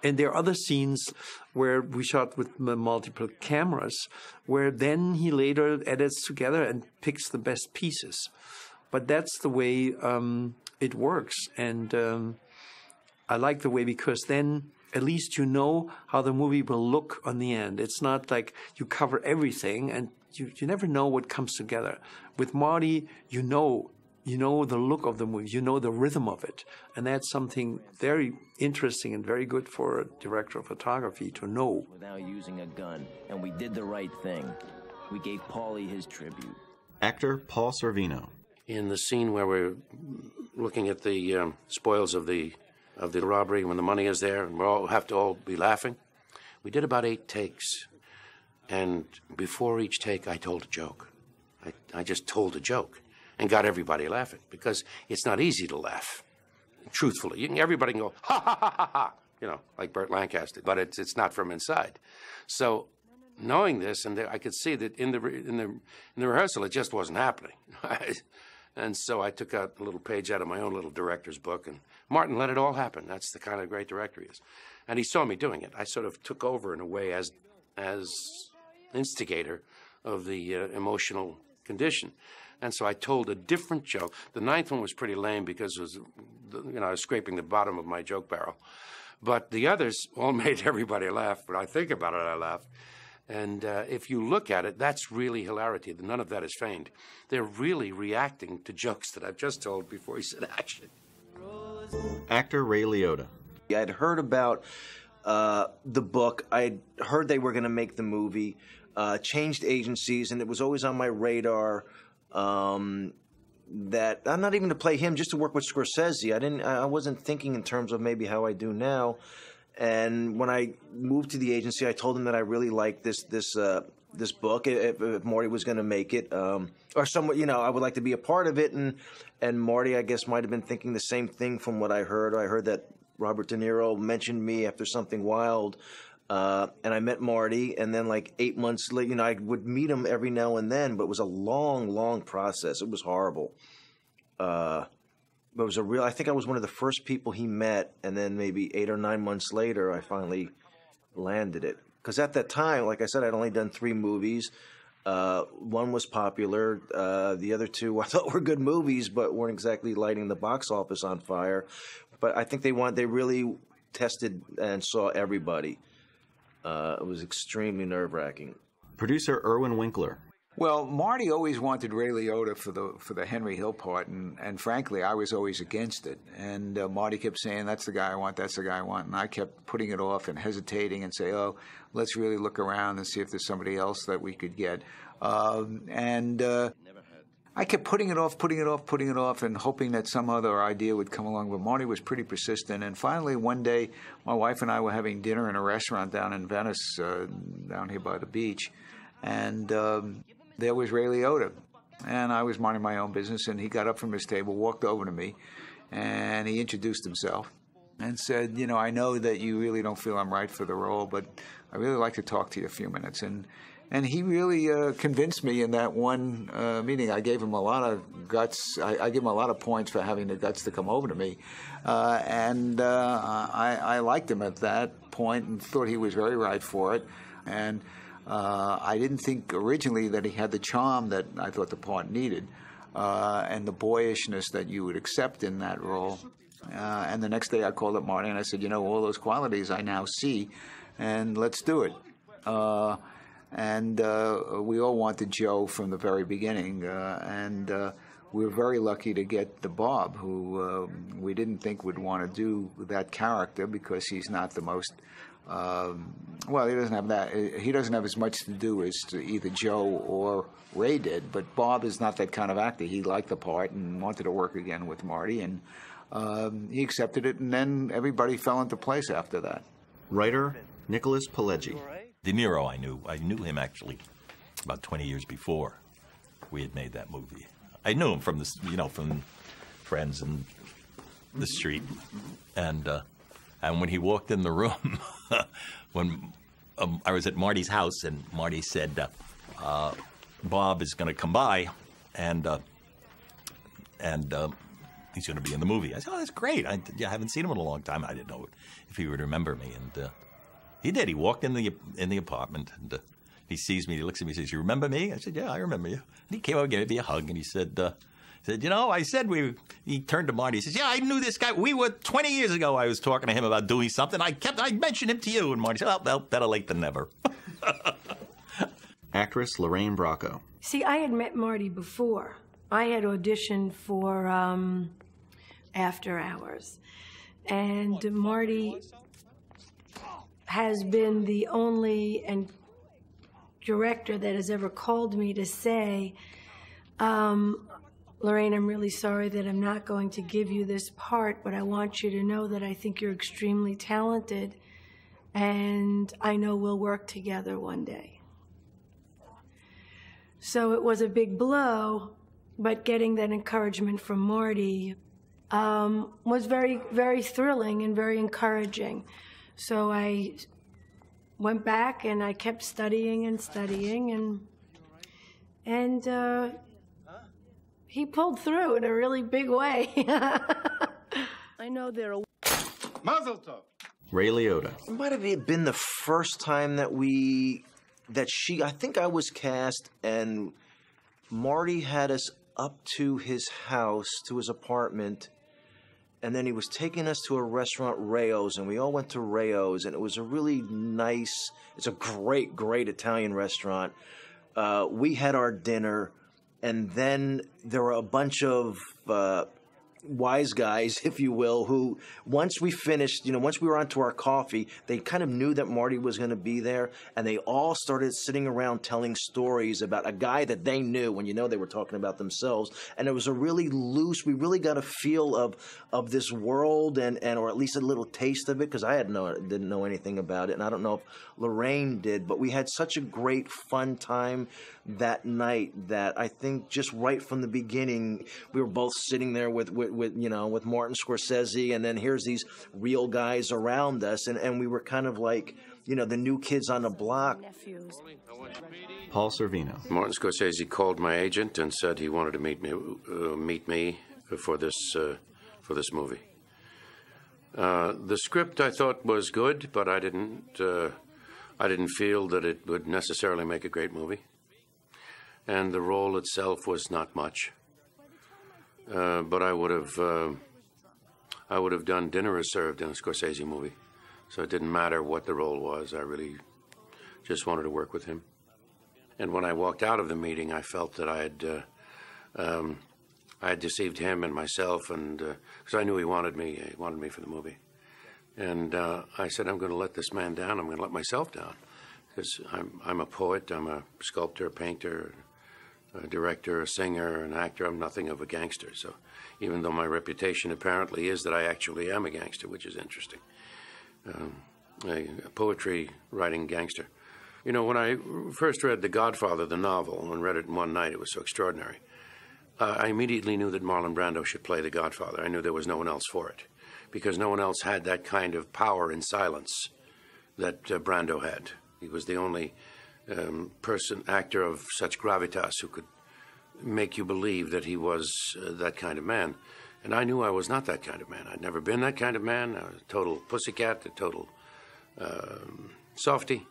S6: And there are other scenes where we shot with multiple cameras, where then he later edits together and picks the best pieces. But that's the way it works. And I like the way, because then at least you know how the movie will look on the end. It's not like you cover everything and you never know what comes together. With Marty, you know the look of the movie, you know the rhythm of it. And that's something very interesting and very good for a director of photography to know.
S10: Without using a gun, and we did the right thing. We gave Paulie his tribute.
S4: Actor Paul Sorvino.
S11: In the scene where we're looking at the spoils of the robbery, when the money is there, and we all have to all be laughing, we did about 8 takes. And before each take, I told a joke. I just told a joke and got everybody laughing, because it's not easy to laugh, truthfully. Everybody can go, ha, ha, ha, ha, ha, like Burt Lancaster, but it's not from inside. So knowing this, and I could see that in the rehearsal, it just wasn't happening. And so I took out a little page out of my own little director's book, and Martin let it all happen. That's the kind of great director he is. And he saw me doing it. I sort of took over in a way as instigator of the emotional condition. And so I told a different joke. The 9th one was pretty lame because it was, I was scraping the bottom of my joke barrel. But the others all made everybody laugh. When I think about it, I laugh. And if you look at it, that's really hilarity. None of that is feigned. They're really reacting to jokes that I've just told before he said action.
S4: Actor Ray Liotta.
S7: I had heard about the book. I heard they were going to make the movie, changed agencies, and it was always on my radar that not even to play him, just to work with Scorsese. I wasn't thinking in terms of maybe how I do now. And when I moved to the agency, I told them that I really liked this book. If Marty was going to make it, or somewhat, I would like to be a part of it. And Marty, I guess, might have been thinking the same thing from what I heard. I heard that Robert De Niro mentioned me after Something Wild, and I met Marty. And then, like 8 months later, I would meet him every now and then, but it was a long, long process. It was horrible. But it was I think I was one of the first people he met, and then maybe 8 or 9 months later, I finally landed it. Because at that time, like I said, I'd only done 3 movies. One was popular. The other 2 I thought were good movies, but weren't exactly lighting the box office on fire. But I think they really tested and saw everybody. It was extremely nerve-wracking.
S4: Producer Irwin Winkler.
S9: Well, Marty always wanted Ray Liotta for the Henry Hill part, and frankly, I was always against it. And Marty kept saying, "That's the guy I want. That's the guy I want." And I kept putting it off and hesitating and say, "Oh, let's really look around and see if there's somebody else that we could get." I kept putting it off, and hoping that some other idea would come along. But Marty was pretty persistent. And finally, one day, my wife and I were having dinner in a restaurant down in Venice, down here by the beach, and there was Ray Liotta. And I was minding my own business, and he got up from his table, walked over to me, and he introduced himself and said, "I know that you really don't feel I'm right for the role, but I really like to talk to you a few minutes." And he really convinced me in that one meeting. I gave him a lot of guts. I gave him a lot of points for having the guts to come over to me. I liked him at that point and thought he was very right for it. And I didn't think originally that he had the charm that I thought the part needed, and the boyishness that you would accept in that role. And the next day I called up Marty and I said, all those qualities I now see, and let's do it. And we all wanted Joe from the very beginning, and we were very lucky to get the Bob, who we didn't think would want to do that character because he's not the most. He doesn't have that. He doesn't have as much to do as either Joe or Ray did. But Bob is not that kind of actor. He liked the part and wanted to work again with Marty, and he accepted it. And then everybody fell into place after that.
S4: Writer Nicholas Pileggi.
S2: De Niro, I knew him actually about 20 years before we had made that movie. I knew him from from friends in the street, and when he walked in the room, when I was at Marty's house, and Marty said, "Bob is going to come by, and he's going to be in the movie." I said, "Oh, that's great! I haven't seen him in a long time. I didn't know if he would remember me." And he did. He walked in the apartment, and he sees me. He looks at me and says, "You remember me?" I said, "Yeah, I remember you." And he came over and gave me a hug, and he said, I said he turned to Marty. He says, "Yeah, I knew this guy. 20 years ago, I was talking to him about doing something. I mentioned him to you." And Marty said, "Oh, better late than never."
S4: Actress Lorraine Bracco.
S12: See, I had met Marty before. I had auditioned for After Hours. And Marty has been the only director that has ever called me to say, "Lorraine, I'm really sorry that I'm not going to give you this part, but I want you to know that I think you're extremely talented, and I know we'll work together one day." So it was a big blow, but getting that encouragement from Marty was very, very thrilling and very encouraging. So I went back and I kept studying, and he pulled through in a really big way. I know there are.
S4: Mazel tov. Ray Liotta.
S7: It might have been the first time that I think I was cast, and Marty had us up to his house, to his apartment, and then he was taking us to a restaurant, Rayo's, and we all went to Rayo's, and it was a really nice, it's a great, great Italian restaurant. We had our dinner, and then there were a bunch of wise guys, if you will, who once we finished, once we were onto our coffee, they kind of knew that Marty was going to be there, and they all started sitting around telling stories about a guy that they knew, when they were talking about themselves, and it was a really loose, we really got a feel of this world, and or at least a little taste of it, because I didn't know anything about it, and I don't know if Lorraine did, but we had such a great fun time that night that I think just right from the beginning, we were both sitting there with Martin Scorsese, and then here's these real guys around us, and we were kind of like, the new kids on the block.
S4: Paul Sorvino.
S11: Martin Scorsese called my agent and said he wanted to meet me for this movie. The script I thought was good, but I didn't feel that it would necessarily make a great movie, and the role itself was not much. But I would have done Dinner Is Served in a Scorsese movie, so it didn't matter what the role was. I really just wanted to work with him. And when I walked out of the meeting, I felt that I had deceived him and myself, and because I knew he wanted me for the movie. And I said, I'm going to let this man down. I'm going to let myself down, because I'm a poet, I'm a sculptor, a painter, a director, a singer, an actor. I'm nothing of a gangster. So even though my reputation apparently is that I actually am a gangster, which is interesting, a poetry writing gangster. When I first read The Godfather, the novel, and read it in one night, it was so extraordinary. I immediately knew that Marlon Brando should play the Godfather. I knew there was no one else for it, because no one else had that kind of power in silence that Brando had. He was the only actor of such gravitas who could make you believe that he was that kind of man. And I knew I was not that kind of man. I'd never been that kind of man. I was a total pussycat, a total softy.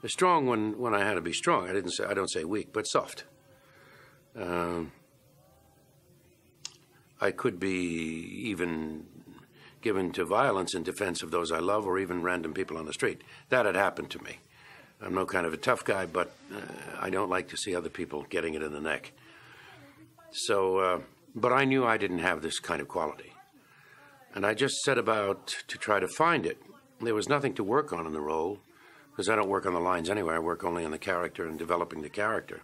S11: Strong when I had to be strong. I don't say weak, but soft. I could be even given to violence in defense of those I love, or even random people on the street. That had happened to me. I'm no kind of a tough guy, but I don't like to see other people getting it in the neck. So, but I knew I didn't have this kind of quality. And I just set about to try to find it. There was nothing to work on in the role, because I don't work on the lines anyway. I work only on the character and developing the character.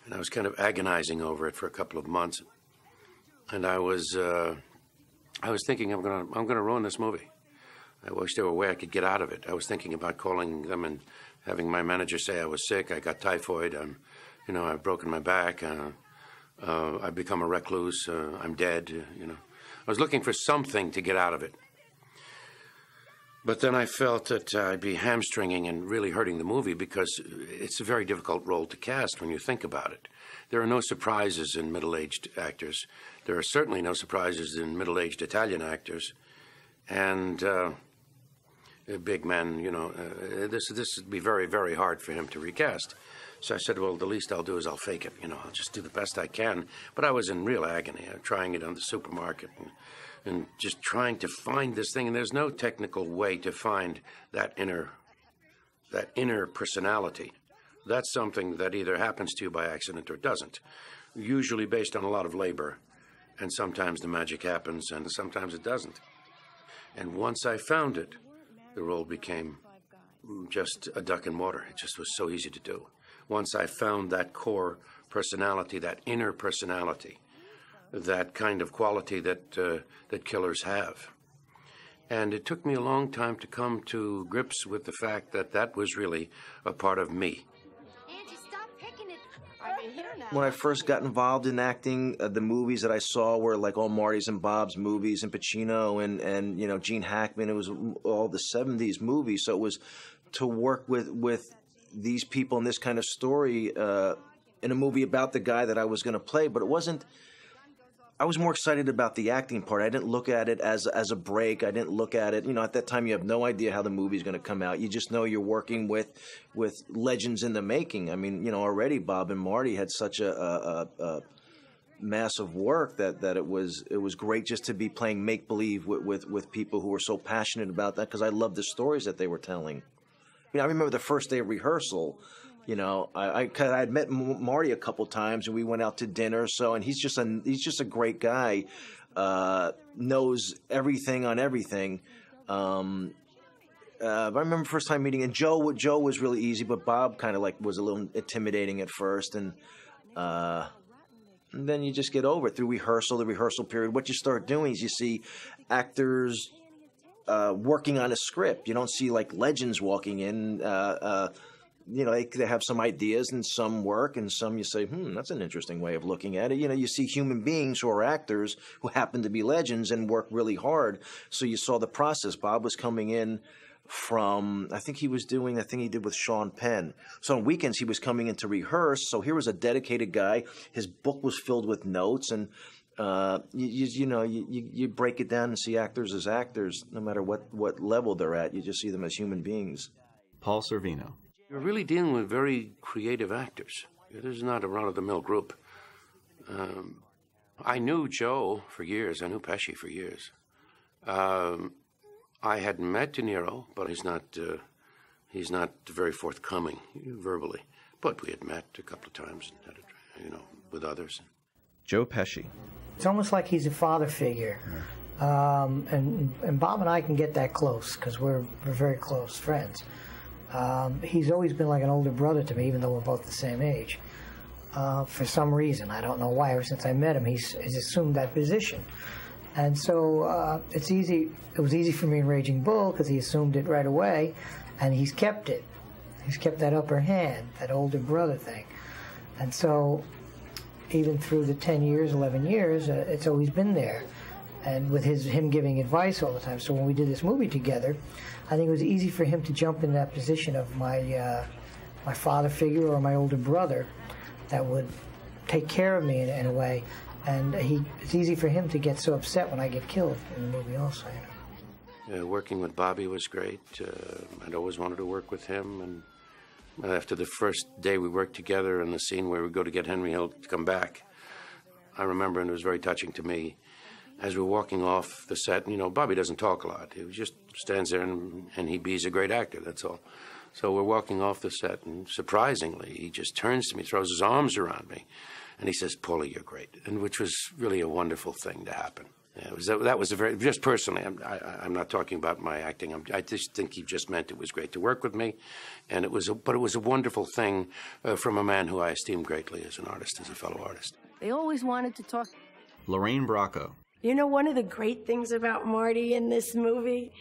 S11: And I was kind of agonizing over it for a couple of months. And I was thinking, I'm gonna ruin this movie. I wish there were a way I could get out of it. I was thinking about calling them and having my manager say I was sick, I got typhoid, I've broken my back, I've become a recluse, I'm dead, I was looking for something to get out of it. But then I felt that I'd be hamstringing and really hurting the movie, because it's a very difficult role to cast when you think about it. There are no surprises in middle-aged actors. There are certainly no surprises in middle-aged Italian actors. And a big man, this would be very, very hard for him to recast. So I said, well, the least I'll do is I'll fake it. I'll just do the best I can. But I was in real agony. I'm trying it on the supermarket and just trying to find this thing. And there's no technical way to find that inner personality. That's something that either happens to you by accident or doesn't. Usually based on a lot of labor. And sometimes the magic happens and sometimes it doesn't. And once I found it, the role became just a duck in water. It just was so easy to do. Once I found that core personality, that inner personality, that kind of quality that killers have. And it took me a long time to come to grips with the fact that that was really a part of me.
S7: When I first got involved in acting, the movies that I saw were like all Marty's and Bob's movies, and Pacino and Gene Hackman. It was all the 70s movies. So it was to work with these people in this kind of story in a movie about the guy that I was going to play. But it wasn't. I was more excited about the acting part. I didn't look at it as a break. I didn't look at it, at that time you have no idea how the movie's going to come out. You just know you're working with legends in the making. I mean, already Bob and Marty had such a massive work that it was great just to be playing make-believe with people who were so passionate about that, because I loved the stories that they were telling. I remember the first day of rehearsal. I had met Marty a couple times, and we went out to dinner. And he's just a great guy. knows everything on everything. I remember first time meeting, and Joe was really easy, but Bob kind of like was a little intimidating at first, and then you just get over it through the rehearsal period. What you start doing is you see actors working on a script. You don't see like legends walking in. They have some ideas and some work, and some you say, that's an interesting way of looking at it. You see human beings who are actors who happen to be legends and work really hard. So you saw the process. Bob was coming in from, I think he was doing the thing he did with Sean Penn. So on weekends he was coming in to rehearse. So here was a dedicated guy. His book was filled with notes, and you break it down and see actors as actors, no matter what level they're at. You just see them as human beings.
S4: Paul Sorvino.
S11: You're really dealing with very creative actors. It is not a run-of-the-mill group. I knew Joe for years. I knew Pesci for years. I had met De Niro, but he's not very forthcoming verbally. But we had met a couple of times, with others.
S4: Joe Pesci.
S13: It's almost like he's a father figure. And Bob and I can get that close because we're very close friends. He's always been like an older brother to me, even though we're both the same age. For some reason, I don't know why. Ever since I met him, he's assumed that position. And so it was easy for me in Raging Bull because he assumed it right away, and he's kept it. He's kept that upper hand, that older brother thing. And so even through the 10 years, 11 years, it's always been there. And with him giving advice all the time. So when we did this movie together, I think it was easy for him to jump in that position of my father figure or my older brother that would take care of me in a way. And it's easy for him to get so upset when I get killed in the movie also.
S11: Working with Bobby was great. I'd always wanted to work with him. And after the first day we worked together in the scene where we go to get Henry Hill to come back, I remember, and it was very touching to me, as we're walking off the set, Bobby doesn't talk a lot. He just stands there and he's a great actor, that's all. So we're walking off the set, and surprisingly, he just turns to me, throws his arms around me, and he says, "Paulie, you're great," and which was really a wonderful thing to happen. That was a very, just personally, I'm not talking about my acting. I just think he just meant it was great to work with me, and it was a wonderful thing from a man who I esteem greatly as an artist, as a fellow artist.
S12: They always wanted to talk.
S4: Lorraine Bracco.
S12: One of the great things about Marty in this movie,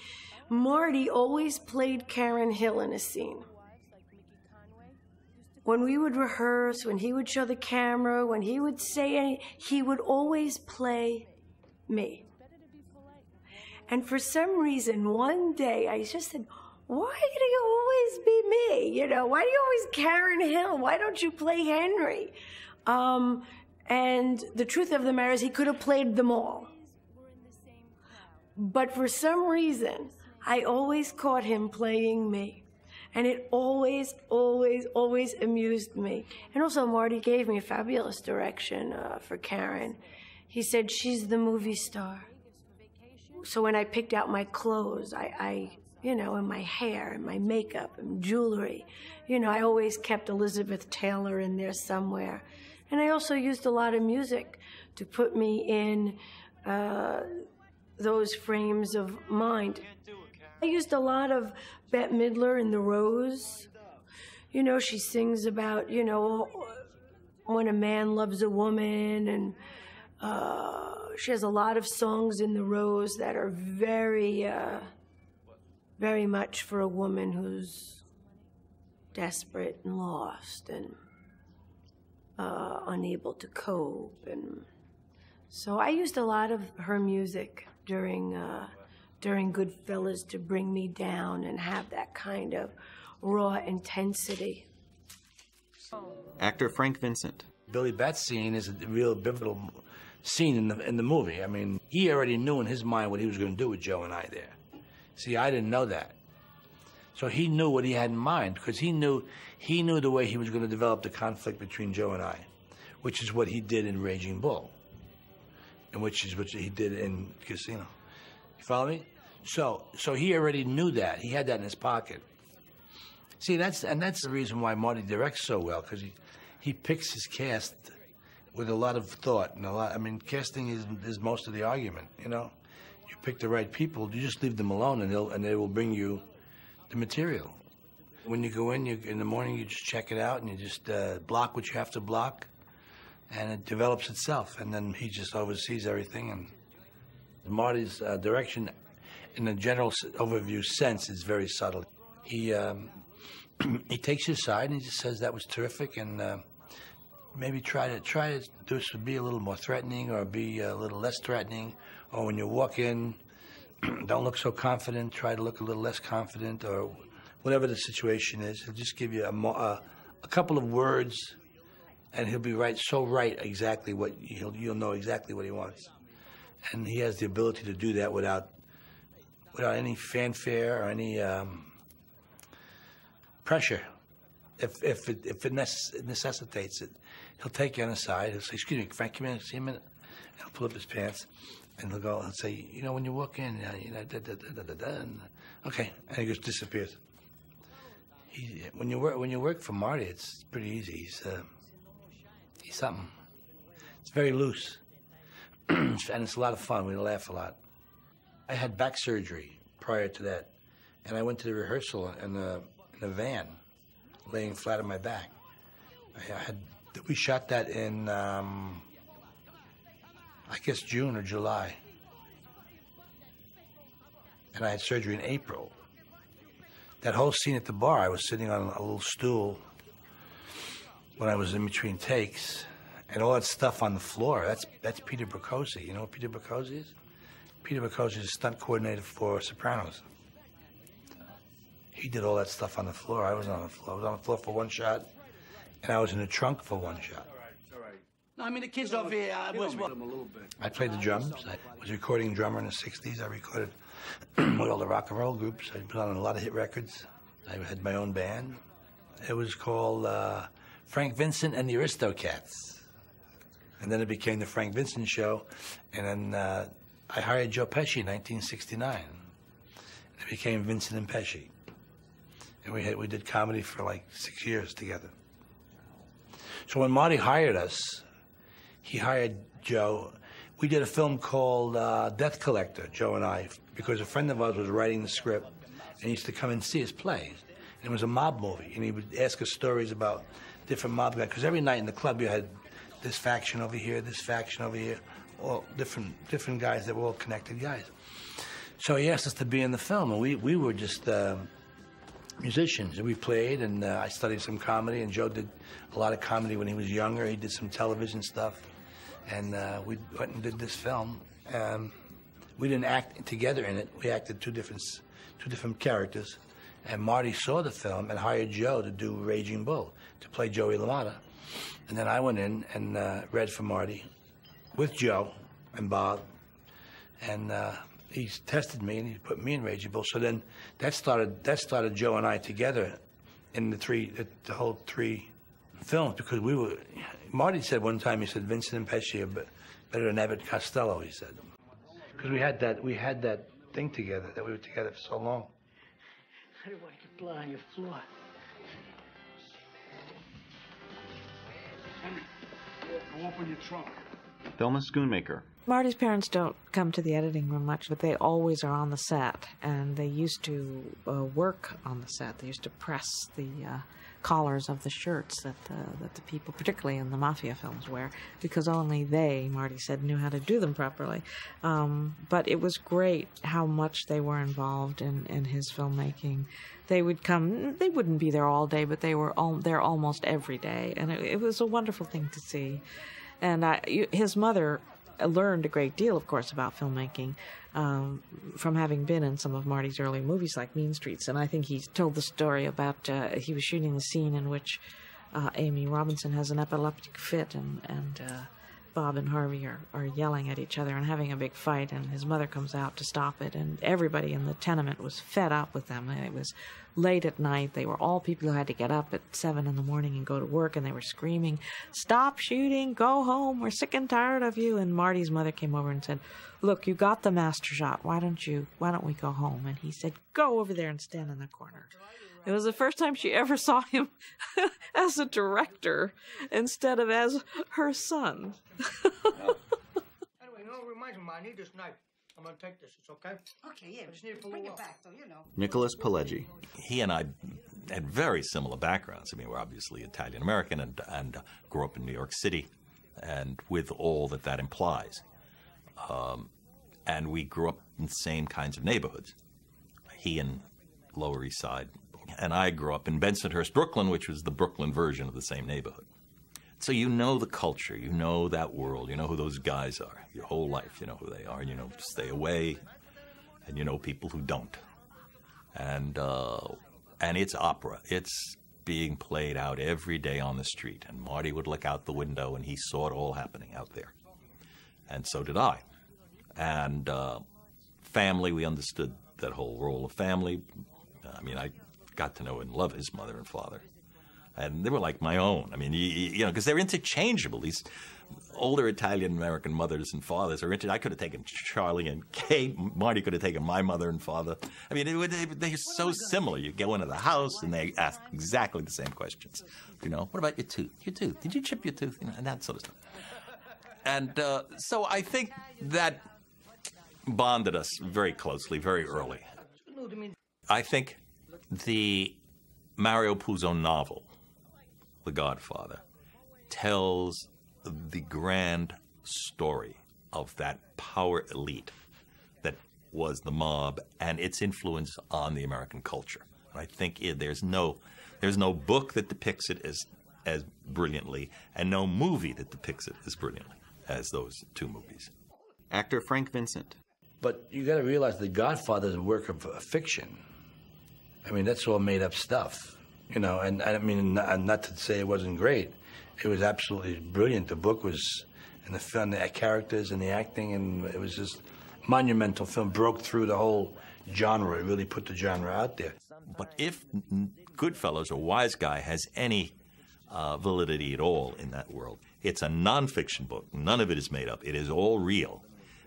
S12: Marty always played Karen Hill in a scene. When we would rehearse, when he would show the camera, when he would say anything, he would always play me. And for some reason, one day, I just said, why do you always be me? Why do you always Karen Hill? Why don't you play Henry? And the truth of the matter is he could have played them all. But for some reason, I always caught him playing me. And it always, always, always amused me. And also, Marty gave me a fabulous direction for Karen. He said, she's the movie star. So when I picked out my clothes, I and my hair and my makeup and jewelry, I always kept Elizabeth Taylor in there somewhere. And I also used a lot of music to put me in those frames of mind. I used a lot of Bette Midler in The Rose. She sings about, when a man loves a woman, and she has a lot of songs in The Rose that are very, very much for a woman who's desperate and lost and unable to cope. And so I used a lot of her music during Goodfellas to bring me down and have that kind of raw intensity.
S4: Actor Frank Vincent.
S14: Billy Bat's scene is a real pivotal scene in the movie. I mean, he already knew in his mind what he was going to do with Joe and I there. See, I didn't know that. So he knew what he had in mind, because he knew the way he was going to develop the conflict between Joe and I, which is what he did in Raging Bull, and which is what he did in Casino. You follow me? So he already knew that. He had that in his pocket. See, that's the reason why Marty directs so well, because he picks his cast with a lot of thought and a lot. I mean, casting is most of the argument. You know, you pick the right people, you just leave them alone, and they will bring you the material. When you go in the morning, you just check it out, and you just block what you have to block, and it develops itself. And then he just oversees everything. And Marty's direction, in a general overview sense, is very subtle. He takes your side and he just says that was terrific, and maybe try to do this, be a little more threatening or be a little less threatening, or when you walk in, don't look so confident, try to look a little less confident, or whatever the situation is. He'll just give you a couple of words, and he'll be right exactly what you'll know exactly what he wants, and he has the ability to do that without any fanfare or any pressure. If it necessitates it, he'll take you on the side. He'll say, "Excuse me, Frank, come in, see a minute." And he'll pull up his pants, and he'll go and say, "You know, when you walk in, and, okay," and he just disappears. When you work for Marty, it's pretty easy. He's something. It's very loose, and it's a lot of fun. We laugh a lot. I had back surgery prior to that, and I went to the rehearsal in a van, laying flat on my back. We shot that in, I guess, June or July, and I had surgery in April. That whole scene at the bar, I was sitting on a little stool when I was in between takes, and all that stuff on the floor, that's Peter Braccosi. You know what Peter Braccosi is? Peter Braccosi is a stunt coordinator for Sopranos. He did all that stuff on the floor. I was on the floor. I was on the floor for one shot, and I was in the trunk for one shot. No, I mean, the kids over here, I played the drums. I was a recording drummer in the 60s. I recorded with all the rock and roll groups. I put on a lot of hit records. I had my own band. It was called Frank Vincent and the Aristocats. And then it became the Frank Vincent Show. And then I hired Joe Pesci in 1969. It became Vincent and Pesci. And we did comedy for like 6 years together. So when Marty hired us, he hired Joe. We did a film called Death Collector, Joe and I, because a friend of ours was writing the script, and he used to come and see us play. And it was a mob movie, and he would ask us stories about different mob guys, because every night in the club you had this faction over here, this faction over here, all different guys that were all connected guys. So he asked us to be in the film, and we were just musicians, and we played, and I studied some comedy, and Joe did a lot of comedy when he was younger. He did some television stuff, and we went and did this film. We didn't act together in it. We acted two different characters, and Marty saw the film and hired Joe to do Raging Bull, to play Joey LaMotta. And then I went in and read for Marty with Joe and Bob, and he tested me and he put me in Raging Bull. So then that started Joe and I together in the whole three films, because Marty said one time, he said, Vincent and Pesci are better than Abbott and Costello, he said. Because we had that thing together, that we were together for so long.
S15: I don't want to blood on your floor.
S16: Henry, go open your trunk.
S4: Thelma Schoonmaker.
S8: Marty's parents don't come to the editing room much, but they always are on the set, and they used to work on the set. They used to press the collars of the shirts that the people, particularly in the mafia films, wear, because only they, Marty said, knew how to do them properly. But it was great how much they were involved in his filmmaking. They would come, they wouldn't be there all day, but they were there almost every day, and it was a wonderful thing to see. And his mother learned a great deal, of course, about filmmaking from having been in some of Marty's early movies like Mean Streets. And I think he told the story about he was shooting the scene in which Amy Robinson has an epileptic fit, and Bob and Harvey are yelling at each other and having a big fight, and his mother comes out to stop it, and everybody in the tenement was fed up with them. And it was late at night. They were all people who had to get up at 7 in the morning and go to work, and they were screaming, "Stop shooting, go home, we're sick and tired of you." And Marty's mother came over and said, "Look, you got the master shot, why don't we go home?" And he said, "Go over there and stand in the corner." It was the first time she ever saw him as a director instead of as her son.
S15: Anyway, you know, it reminds me, I need this knife. I'm gonna take this. It's okay? Okay, yeah. I just need it for bring it back, so you know.
S4: Nicholas Pileggi.
S2: He and I had very similar backgrounds. I mean, we're obviously Italian-American and grew up in New York City, and with all that that implies. And we grew up in the same kinds of neighborhoods. He in Lower East Side, and I grew up in Bensonhurst, Brooklyn, which was the Brooklyn version of the same neighborhood. So you know the culture, you know that world, you know who those guys are. Your whole life, you know who they are, and you know stay away, and you know people who don't. And it's opera. It's being played out every day on the street. And Marty would look out the window, and he saw it all happening out there. And so did I. And family, we understood that whole role of family. I mean, I got to know and love his mother and father. And they were like my own. I mean, you know, because they're interchangeable. These older Italian-American mothers and fathers are I could have taken Charlie and Kate. Marty could have taken my mother and father. I mean, they're so similar. You go into the house, and they ask exactly the same questions. You know, what about your tooth? Your tooth. Did you chip your tooth? You know, and that sort of stuff. And so I think that bonded us very closely, very early. I think the Mario Puzo novel, The Godfather, tells the grand story of that power elite that was the mob and its influence on the American culture. And I think there's no book that depicts it as brilliantly, and no movie that depicts it as brilliantly as those two movies.
S4: Actor Frank Vincent.
S14: But you got to realize The Godfather is a work of fiction. I mean, that's all made up stuff, you know. And I mean, not to say it wasn't great. It was absolutely brilliant. The book was, and the film, the characters and the acting, and it was just monumental film. Broke through the whole genre. It really put the genre out there.
S2: But if Goodfellas or Wise Guy has any validity at all in that world, it's a nonfiction book. None of it is made up. It is all real.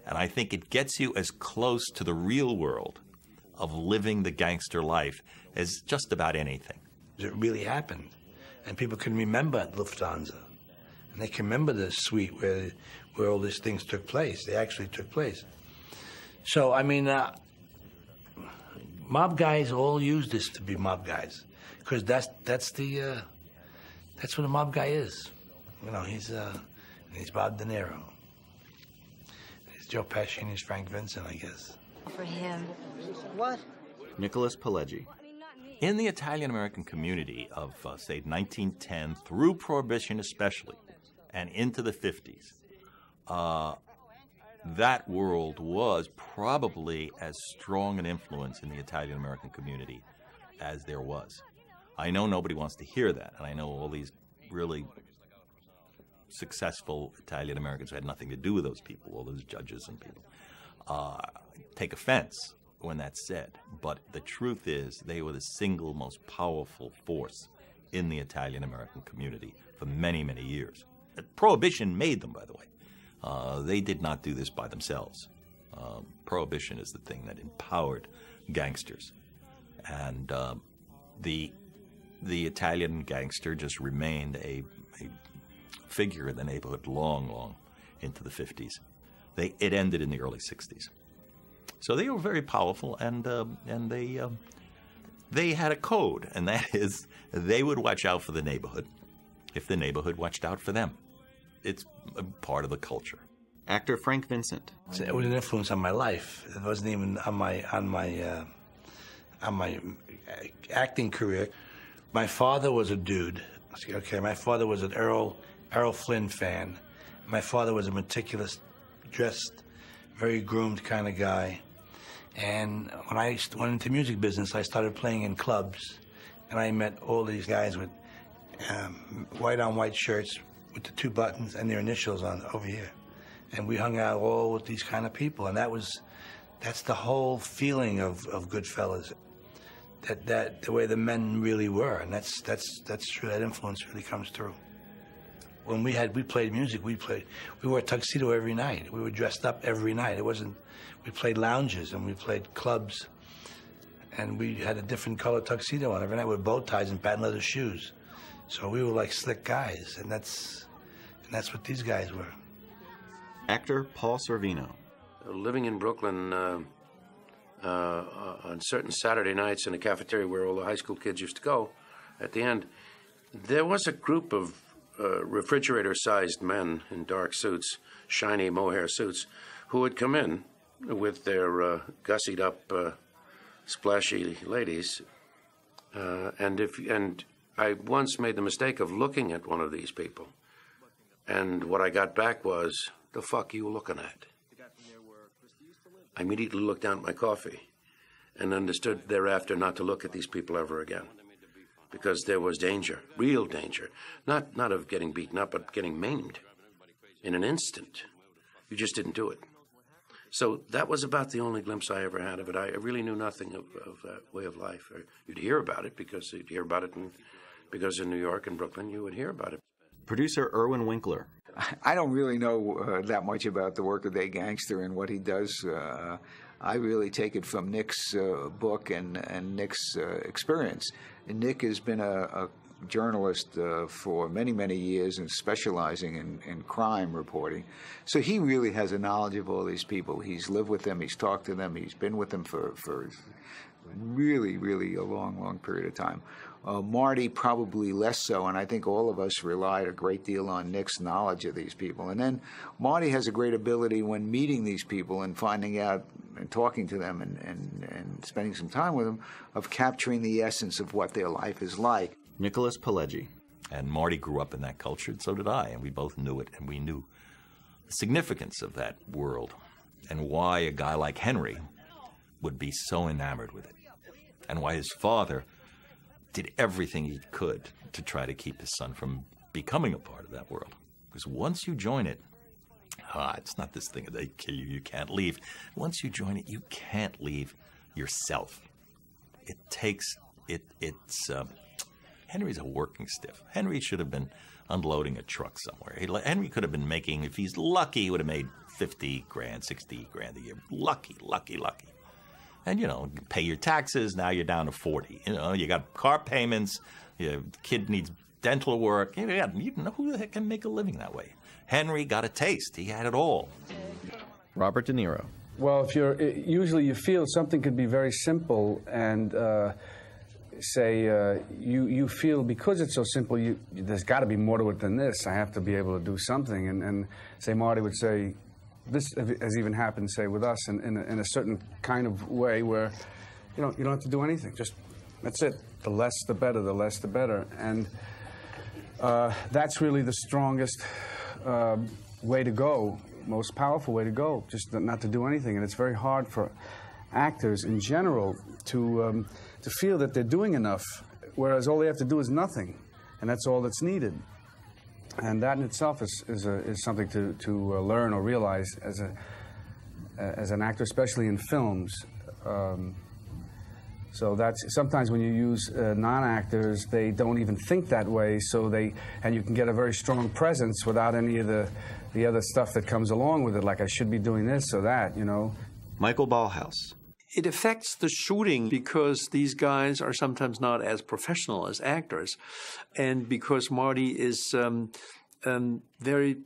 S2: And I think it gets you as close to the real world of living the gangster life as just about anything.
S14: It really happened. And people can remember Lufthansa. And they can remember the suite where all these things took place. They actually took place. So, I mean, mob guys all use this to be mob guys. Because that's what a mob guy is. You know, he's Bob De Niro. He's Joe Pesci and he's Frank Vincent, I guess.
S17: For him. What?
S4: Nicholas Pileggi.
S2: In the Italian-American community of, say, 1910 through Prohibition especially, and into the 50s, that world was probably as strong an influence in the Italian-American community as there was. I know nobody wants to hear that, and I know all these really successful Italian-Americans who had nothing to do with those people, all those judges and people, take offense when that's said. But the truth is they were the single most powerful force in the Italian-American community for many, many years. Prohibition made them, by the way. They did not do this by themselves. Prohibition is the thing that empowered gangsters. And the Italian gangster just remained a figure in the neighborhood long, long into the 50s. It ended in the early 60s. So they were very powerful, and they had a code, and that is they would watch out for the neighborhood if the neighborhood watched out for them. It's a part of the culture.
S4: Actor Frank Vincent.
S14: It was an influence on my life. It wasn't even on my acting career. My father was a dude. Okay, my father was an Errol Flynn fan. My father was a meticulous, dressed, very groomed kind of guy. And when I went into music business, I started playing in clubs, and I met all these guys with white-on-white shirts with the two buttons and their initials on over here. And we hung out all with these kind of people, and that's the whole feeling of Goodfellas. That the way the men really were, and that's true. That influence really comes through. When we played music, we wore a tuxedo every night. We were dressed up every night. We played lounges and we played clubs, And we had a different color tuxedo on every night with bow ties and patent leather shoes. So we were like slick guys, and that's what these guys were.
S4: Actor Paul Sorvino.
S11: Living in Brooklyn on certain Saturday nights in a cafeteria where all the high school kids used to go, at the end, there was a group of refrigerator-sized men in dark suits, shiny mohair suits, who would come in with their gussied-up, splashy ladies. And I once made the mistake of looking at one of these people, and what I got back was, "The fuck you looking at?" I immediately looked down at my coffee and understood thereafter not to look at these people ever again, because there was danger, real danger, not of getting beaten up, but getting maimed in an instant. You just didn't do it. So that was about the only glimpse I ever had of it. I really knew nothing of that way of life. You'd hear about it because you'd hear about it, because in New York and Brooklyn you would hear about it.
S4: Producer Irwin Winkler.
S9: I don't really know that much about the work of the gangster and what he does. I really take it from Nick's book and Nick's experience. And Nick has been a journalist for many, many years and specializing in crime reporting. So he really has a knowledge of all these people. He's lived with them, he's talked to them, he's been with them for really, really a long, long period of time. Marty probably less so, and I think all of us relied a great deal on Nick's knowledge of these people. And then Marty has a great ability when meeting these people and finding out and talking to them and spending some time with them of capturing the essence of what their life is like.
S4: Nicholas Pileggi.
S2: And Marty grew up in that culture, and so did I, and we both knew it, and we knew the significance of that world and why a guy like Henry would be so enamored with it, and why his father did everything he could to try to keep his son from becoming a part of that world. Because once you join it, it's not this thing that they kill you, you can't leave. Once you join it, you can't leave yourself. It takes, Henry's a working stiff. Henry should have been unloading a truck somewhere. Henry could have been making, if he's lucky, he would have made 50 grand, 60 grand a year. Lucky. And, pay your taxes, now you're down to 40. You got car payments, your kid needs dental work. You know who the heck can make a living that way? Henry got a taste. He had it all.
S4: Robert De Niro.
S18: Well, usually you feel something could be very simple and you feel because it's so simple, there's got to be more to it than this. I have to be able to do something. And say Marty would say, this has even happened, say, with us in a certain kind of way where, you don't have to do anything. Just, that's it. The less the better, the less the better. And that's really the strongest way to go, most powerful way to go, just not to do anything. And it's very hard for actors in general to feel that they're doing enough, whereas all they have to do is nothing, and that's all that's needed. And that in itself is something to learn or realize as an actor, especially in films. So that's sometimes when you use non-actors, they don't even think that way. And you can get a very strong presence without any of the other stuff that comes along with it, like I should be doing this or that,
S4: Michael Ballhaus.
S6: It affects the shooting because these guys are sometimes not as professional as actors, and because Marty is very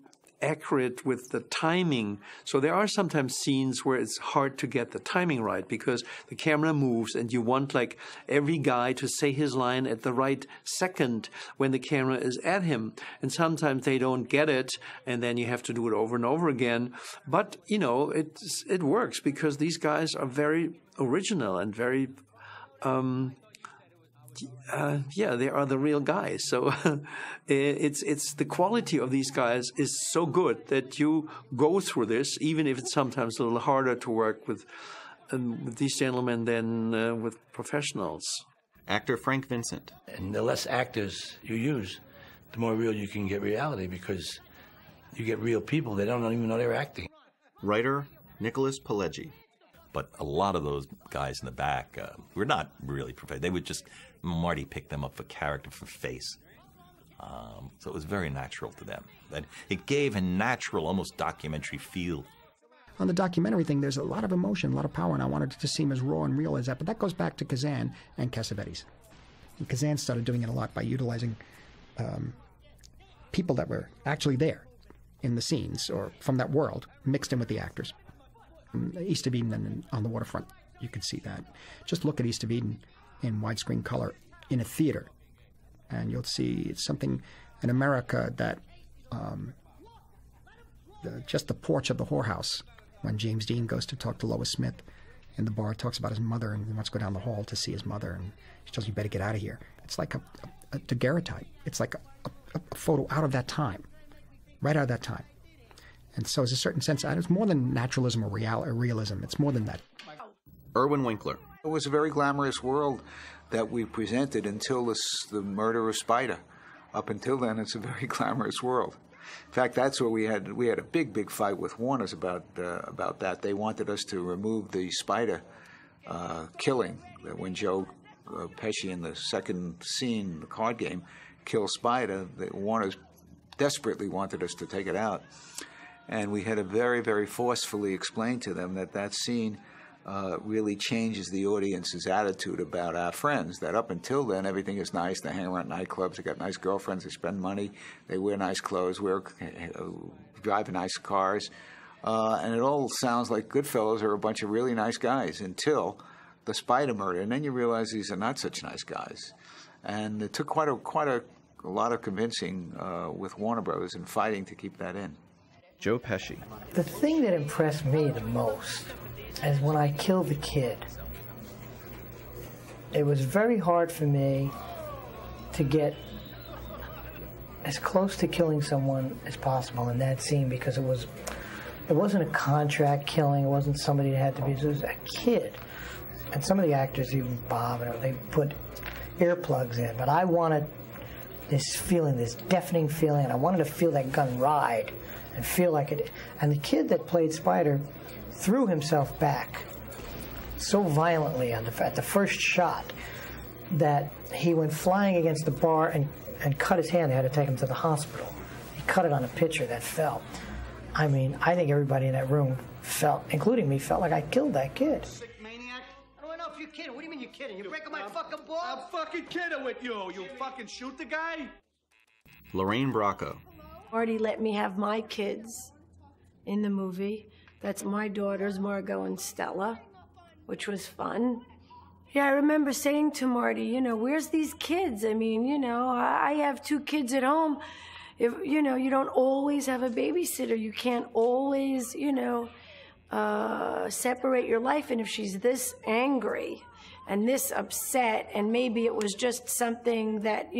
S6: accurate with the timing. So there are sometimes scenes where it's hard to get the timing right because the camera moves and you want like every guy to say his line at the right second when the camera is at him. And sometimes they don't get it and then you have to do it over and over again. But, it works because these guys are very original and very they are the real guys. So it's the quality of these guys is so good that you go through this, even if it's sometimes a little harder to work with these gentlemen than with professionals.
S4: Actor Frank Vincent.
S14: And the less actors you use, the more real you can get reality because you get real people. They don't even know they're acting.
S4: Writer Nicholas Pileggi.
S2: But a lot of those guys in the back were not really professional. They would Marty picked them up for character, for face. So it was very natural to them. It gave a natural, almost documentary feel.
S1: on the documentary thing, there's a lot of emotion, a lot of power, and I wanted it to seem as raw and real as that. But that goes back to Kazan and Cassavetes. And Kazan started doing it a lot by utilizing people that were actually there in the scenes or from that world mixed in with the actors. East of Eden and on the waterfront, you can see that. Just look at East of Eden in widescreen color in a theater, and you'll see it's something in America that just the porch of the whorehouse when James Dean goes to talk to Lois Smith in the bar, talks about his mother and he wants to go down the hall to see his mother, and she tells him, you better get out of here. It's like a daguerreotype. It's like a photo out of that time, right out of that time. And so there's a certain sense, it's more than naturalism or realism. It's more than that.
S4: Irwin Winkler.
S3: It was a very glamorous world that we presented until the murder of Spider. Up until then, it's a very glamorous world. In fact, that's where we had a big fight with Warner's about that. They wanted us to remove the Spider killing. When Joe Pesci in the second scene, the card game, kills Spider, Warner's desperately wanted us to take it out. And we had to very forcefully explain to them that scene really changes the audience's attitude about our friends, that up until then, everything is nice. They hang around nightclubs, they got nice girlfriends, they spend money, they wear nice clothes, drive nice cars. And it all sounds like Goodfellas are a bunch of really nice guys until the Spider murder. And then you realize these are not such nice guys. And it took quite a lot of convincing with Warner Brothers and fighting to keep that in.
S4: Joe Pesci.
S13: The thing that impressed me the most is when I killed the kid. It was very hard for me to get as close to killing someone as possible in that scene, because it wasn't a contract killing. It wasn't somebody that had to be. It was a kid. And some of the actors, even Bob, they put earplugs in. But I wanted this feeling, this deafening feeling, and I wanted to feel that gun ride and feel like it. And the kid that played Spider threw himself back so violently at the first shot that he went flying against the bar and cut his hand. They had to take him to the hospital. He cut it on a pitcher that fell. I mean, I think everybody in that room felt, including me, felt like I killed that kid.
S15: Sick maniac. I don't know if you're kidding. What do you mean you're kidding? You're breaking my fucking balls? I'm fucking kidding with you. You fucking shoot the guy?
S4: Lorraine Bracco.
S12: Marty let me have my kids in the movie. That's my daughters, Margot and Stella, which was fun. Yeah, I remember saying to Marty, where's these kids? I mean, I have 2 kids at home. If, you don't always have a babysitter. You can't always, separate your life. And if she's this angry and this upset, and maybe it was just something that,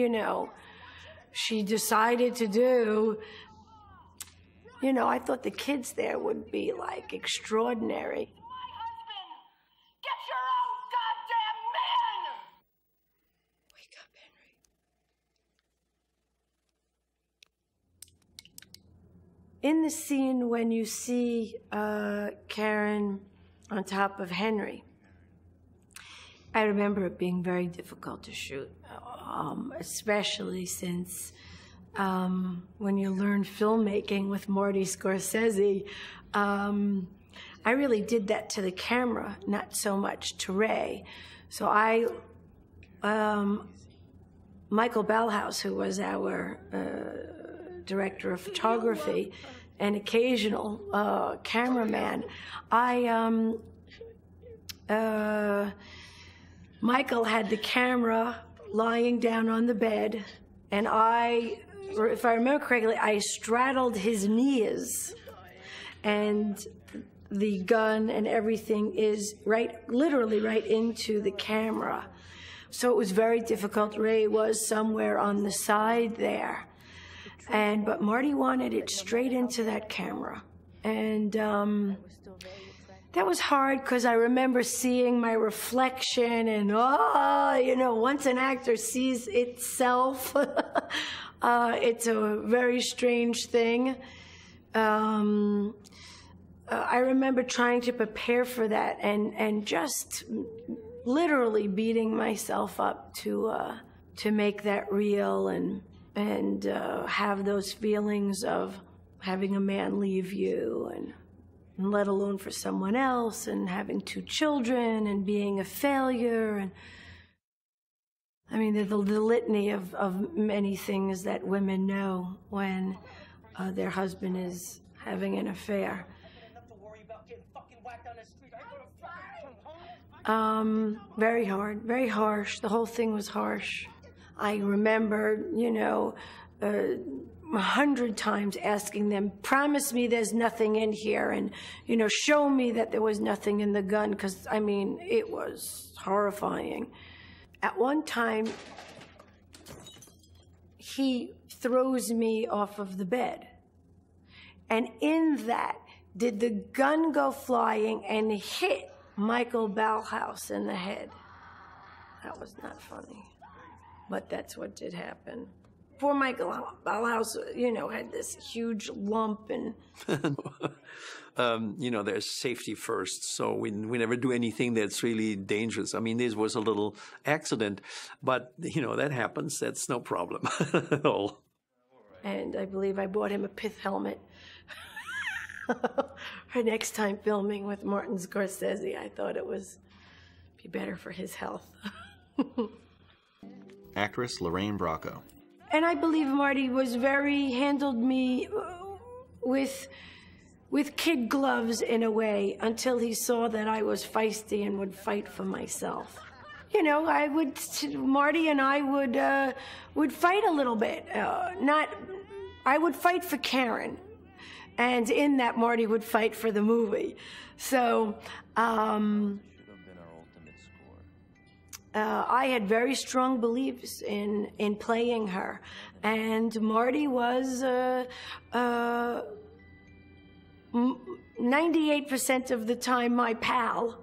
S12: she decided to do, I thought the kids there would be, like, extraordinary. In the scene when you see Karen on top of Henry, I remember it being very difficult to shoot, especially since when you learn filmmaking with Marty Scorsese, I really did that to the camera, not so much to Ray. So Michael Ballhaus, who was our director of photography and occasional cameraman, Michael had the camera lying down on the bed, and if I remember correctly, I straddled his knees, and the gun and everything is literally right into the camera. So it was very difficult. Ray was somewhere on the side there. But Marty wanted it straight into that camera. And that was hard because I remember seeing my reflection and, once an actor sees itself, it's a very strange thing. I remember trying to prepare for that and just literally beating myself up to make that real and have those feelings of having a man leave you. And and let alone for someone else, and having 2 children and being a failure. And I mean, the litany of many things that women know when their husband is having an affair. Very hard, very harsh. The whole thing was harsh. I remember, 100 times asking them, promise me there's nothing in here, and, show me that there was nothing in the gun, because, I mean, it was horrifying. At one time, he throws me off of the bed, and in that, did the gun go flying and hit Michael Ballhaus in the head. That was not funny, but that's what did happen. Poor Michael Ballhaus, had this huge lump and...
S6: there's safety first, so we never do anything that's really dangerous. I mean, this was a little accident, but, that happens. That's no problem at all.
S12: And I believe I bought him a pith helmet for next time filming with Martin Scorsese. I thought it was be better for his health.
S4: Actress Lorraine Bracco.
S12: And I believe Marty handled me with kid gloves in a way until he saw that I was feisty and would fight for myself. Marty and I would fight a little bit. I would fight for Karen. And in that, Marty would fight for the movie. So, I had very strong beliefs in playing her. And Marty was 98% of the time my pal,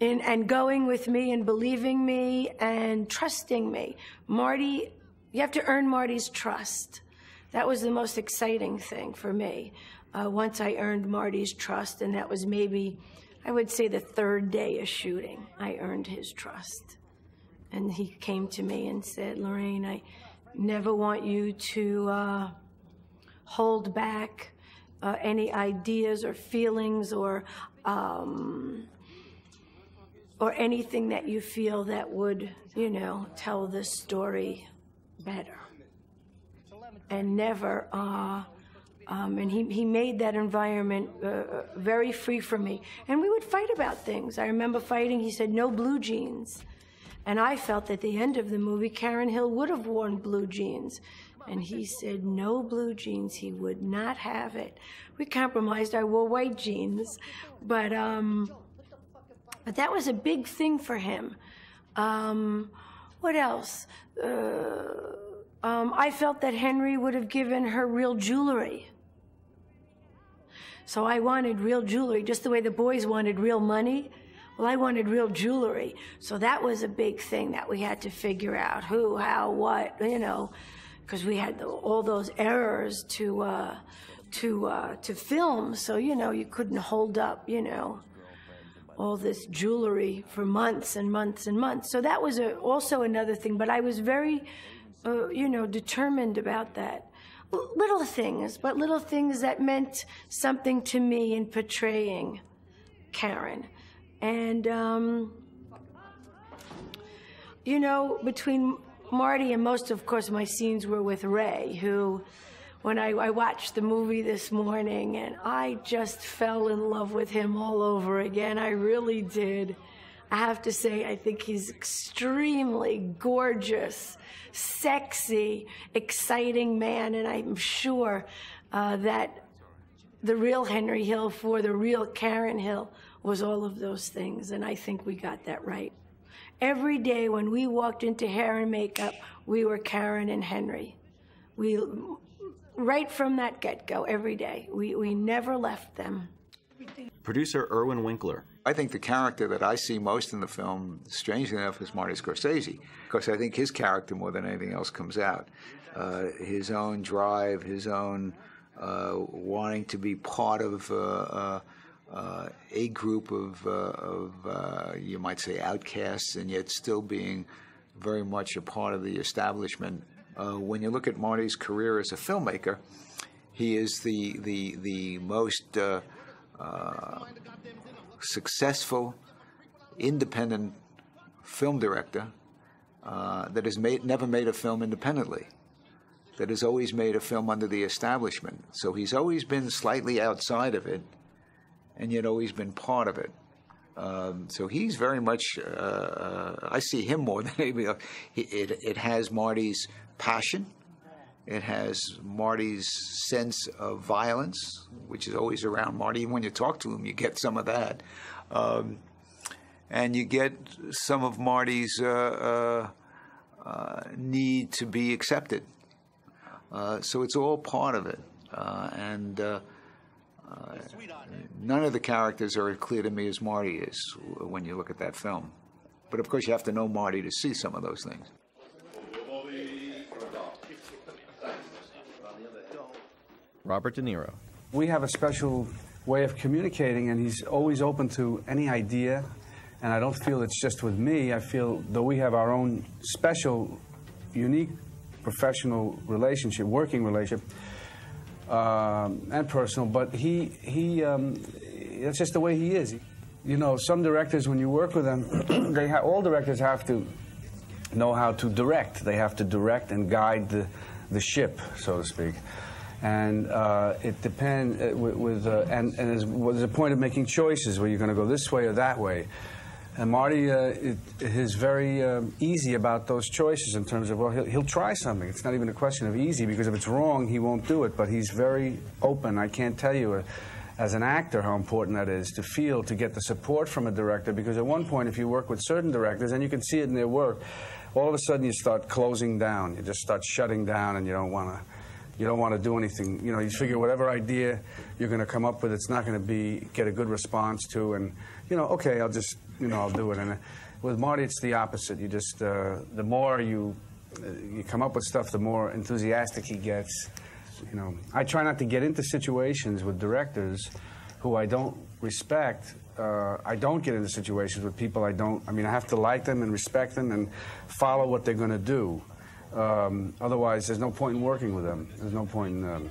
S12: and going with me and believing me and trusting me. Marty, you have to earn Marty's trust. That was the most exciting thing for me. Once I earned Marty's trust, and that was maybe, I would say, the 3rd day of shooting, I earned his trust. And he came to me and said, Lorraine, I never want you to hold back any ideas or feelings or anything that you feel that would, tell this story better. And never, and he made that environment very free for me. And we would fight about things. I remember fighting, he said, no blue jeans. And I felt at the end of the movie, Karen Hill would have worn blue jeans. And he said, no blue jeans, he would not have it. We compromised, I wore white jeans. But that was a big thing for him. What else? I felt that Henry would have given her real jewelry. So I wanted real jewelry, just the way the boys wanted real money. Well, I wanted real jewelry. So that was a big thing that we had to figure out who, how, what, because we had all those errors to film. So, you couldn't hold up, all this jewelry for months and months and months. So that was also another thing. But I was very, determined about that. Little things, but little things that meant something to me in portraying Karen. And, between Marty and most, of course, my scenes were with Ray, who, when I watched the movie this morning, and I just fell in love with him all over again. I really did. I have to say, I think he's extremely gorgeous, sexy, exciting man, and I'm sure that the real Henry Hill for the real Karen Hill was all of those things, and I think we got that right. Every day when we walked into hair and makeup, we were Karen and Henry. Right from that get-go, every day. We never left them.
S4: Producer Irwin Winkler.
S9: I think the character that I see most in the film, strangely enough, is Marty Scorsese, because I think his character, more than anything else, comes out. His own drive, his own wanting to be part of a group of you might say, outcasts, and yet still being very much a part of the establishment. When you look at Marty's career as a filmmaker, he is the most successful, independent film director that has never made a film independently, that has always made a film under the establishment. So he's always been slightly outside of it, and yet always been part of it. So he's very much, I see him more than anybody else. It has Marty's passion. It has Marty's sense of violence, which is always around Marty. Even when you talk to him, you get some of that. And you get some of Marty's need to be accepted. So it's all part of it. None of the characters are as clear to me as Marty is when you look at that film. But of course, you have to know Marty to see some of those things.
S4: Robert De Niro.
S18: We have a special way of communicating, and he's always open to any idea. And I don't feel it's just with me. I feel, though we have our own special, unique professional relationship, working relationship, and personal, but that's just the way he is. You know, some directors, when you work with them, all directors have to know how to direct. They have to direct and guide the ship, so to speak. And it depends, and there's a point of making choices where you're going to go this way or that way. And Marty is very easy about those choices in terms of, well, he'll try something. It's not even a question of easy, because if it's wrong, he won't do it. But he's very open. I can't tell you, as an actor, how important that is to get the support from a director. Because at one point, if you work with certain directors, and you can see it in their work, all of a sudden you start closing down. You just start shutting down, and you don't want to do anything. You know, you figure whatever idea you're going to come up with, it's not going to get a good response to, and you know, okay, I'll do it. And with Marty, it's the opposite. You just, the more you come up with stuff, the more enthusiastic he gets. You know, I try not to get into situations with directors who I don't respect. I don't get into situations with people I have to like them and respect them and follow what they're going to do. Otherwise, there's no point in working with them. There's no point in,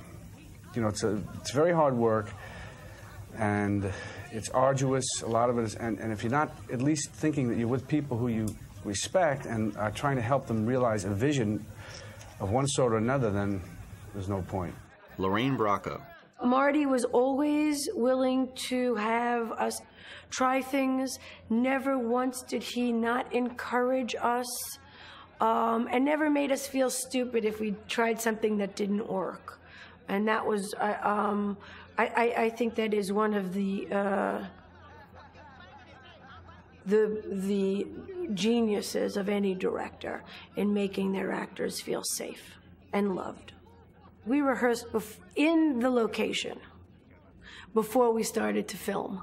S18: you know, it's very hard work, and it's arduous. A lot of it is, and if you're not at least thinking that you're with people who you respect and are trying to help them realize a vision of one sort or another, then there's no point.
S4: Lorraine Bracco.
S12: Marty was always willing to have us try things. Never once did he not encourage us. And never made us feel stupid if we tried something that didn't work. And that was, I think that is one of the geniuses of any director in making their actors feel safe and loved. We rehearsed in the location before we started to film.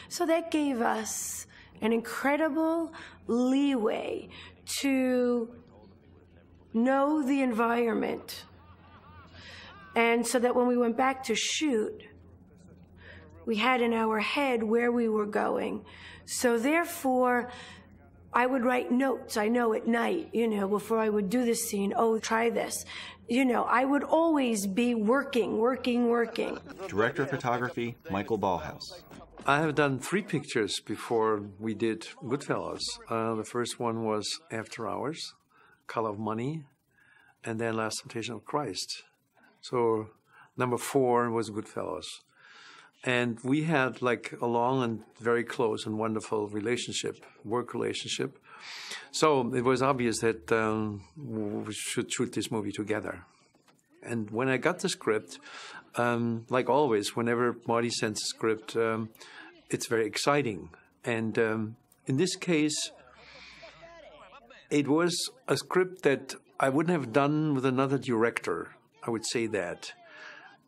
S12: So that gave us an incredible leeway to know the environment. And so that when we went back to shoot, we had in our head where we were going. So therefore, I would write notes, I know, at night, you know, before I would do this scene. Oh, try this. You know, I would always be working.
S4: Director of Photography, Michael Ballhaus.
S6: I have done 3 pictures before we did Goodfellas. The first one was After Hours, Color of Money, and then Last Temptation of Christ. So number 4 was Goodfellas. And we had like a long and very close and wonderful relationship, work relationship. So it was obvious that we should shoot this movie together. And when I got the script, like always, whenever Marty sends a script, it's very exciting. And in this case, it was a script that I wouldn't have done with another director, I would say that.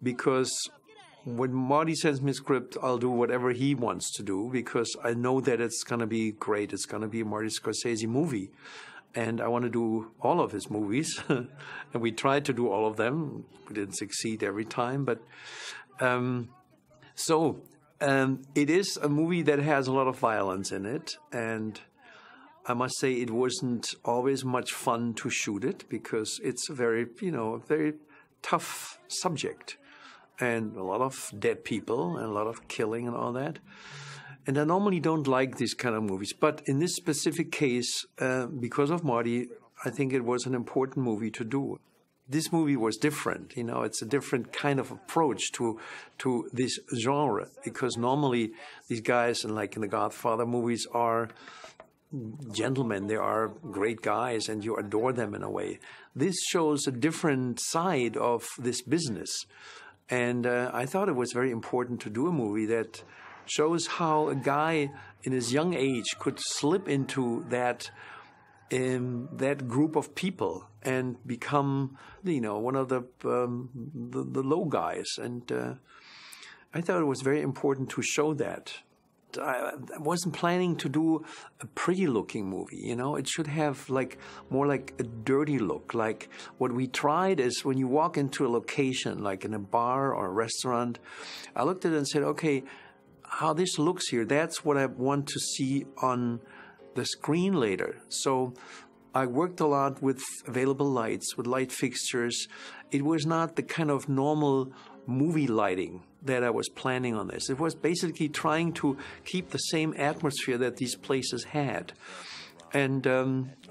S6: Because when Marty sends me a script, I'll do whatever he wants to do, because I know that it's going to be great. It's going to be a Marty Scorsese movie. And I want to do all of his movies. And we tried to do all of them. We didn't succeed every time. But it is a movie that has a lot of violence in it. And I must say it wasn't always much fun to shoot it, because it's a very, very tough subject. and a lot of dead people and a lot of killing and all that. And I normally don't like these kind of movies. But in this specific case, because of Marty, I think it was an important movie to do. This movie was different, you know, it's a different kind of approach to this genre, because normally these guys in the Godfather movies are gentlemen, they are great guys and you adore them in a way. This shows a different side of this business. And I thought it was very important to do a movie that shows how a guy in his young age could slip into that group of people and become, you know, one of the low guys. And I thought it was very important to show that. I wasn't planning to do a pretty-looking movie, you know. It should have more like a dirty look. Like what we tried is when you walk into a location, like in a bar or a restaurant, I looked at it and said, okay, how this looks here, that's what I want to see on the screen later. So I worked a lot with available lights, with light fixtures. It was not the kind of normal movie lighting that I was planning on this. It was basically trying to keep the same atmosphere that these places had. And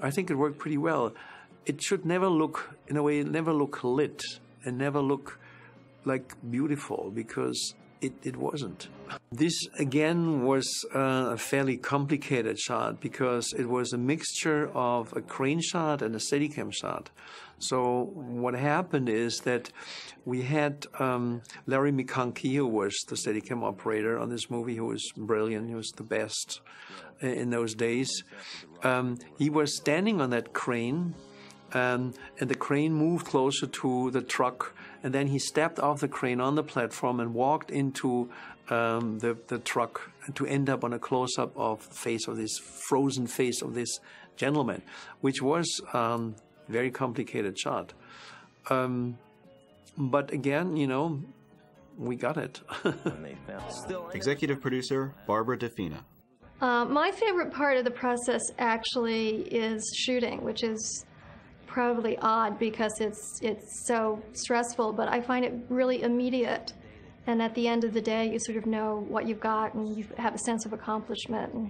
S6: I think it worked pretty well. It should never look, in a way, never look lit and never look like beautiful, because it wasn't. This, again, was a fairly complicated shot because it was a mixture of a crane shot and a Steadicam shot. So what happened is that we had Larry McConkey, who was the Steadicam operator on this movie, who was brilliant. He was the best in those days. He was standing on that crane, and the crane moved closer to the truck, and then he stepped off the crane on the platform and walked into the truck to end up on a close-up of the face of this frozen face of this gentleman, which was very complicated shot. But again, you know, we got it.
S4: Executive producer Barbara DeFina.
S5: My favorite part of the process actually is shooting, which is probably odd because it's so stressful, but I find it really immediate. And at the end of the day, you sort of know what you've got and you have a sense of accomplishment and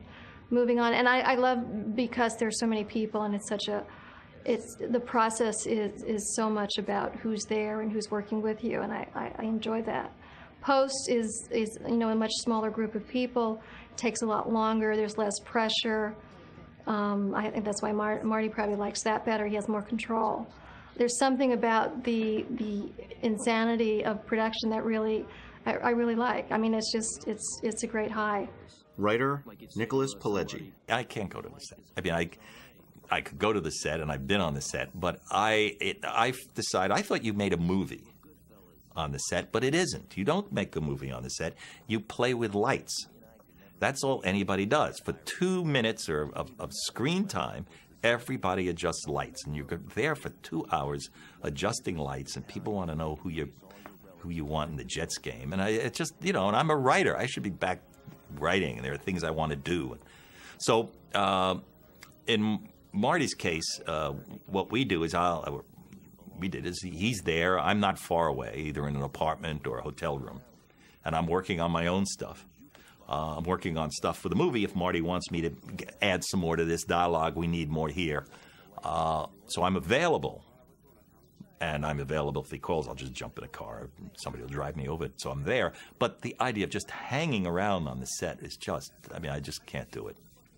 S5: moving on. And I love, because there's so many people and the process is so much about who's there and who's working with you, and I enjoy that. Post is you know, a much smaller group of people, takes a lot longer, there's less pressure. I think that's why Marty probably likes that better. He has more control. There's something about the insanity of production that I really like. I mean, it's a great high.
S4: Writer Nicholas Pileggi.
S2: I can't go to the set. I mean, I could go to the set, and I've been on the set, but I decided, I thought you made a movie on the set, but it isn't. You don't make a movie on the set. You play with lights. That's all anybody does. For 2 minutes of screen time, everybody adjusts lights, and you're there for 2 hours adjusting lights, and people want to know who you want in the Jets game. And it's just, you know, and I'm a writer. I should be back writing, and there are things I want to do. So in Marty's case, what we do is he's there. I'm not far away, either in an apartment or a hotel room, and I'm working on my own stuff. I'm working on stuff for the movie. If Marty wants me to add some more to this dialogue, we need more here. So I'm available, and I'm available if he calls. I'll just jump in a car. Somebody will drive me over, so I'm there. But the idea of just hanging around on the set is just, I mean, I just can't do it.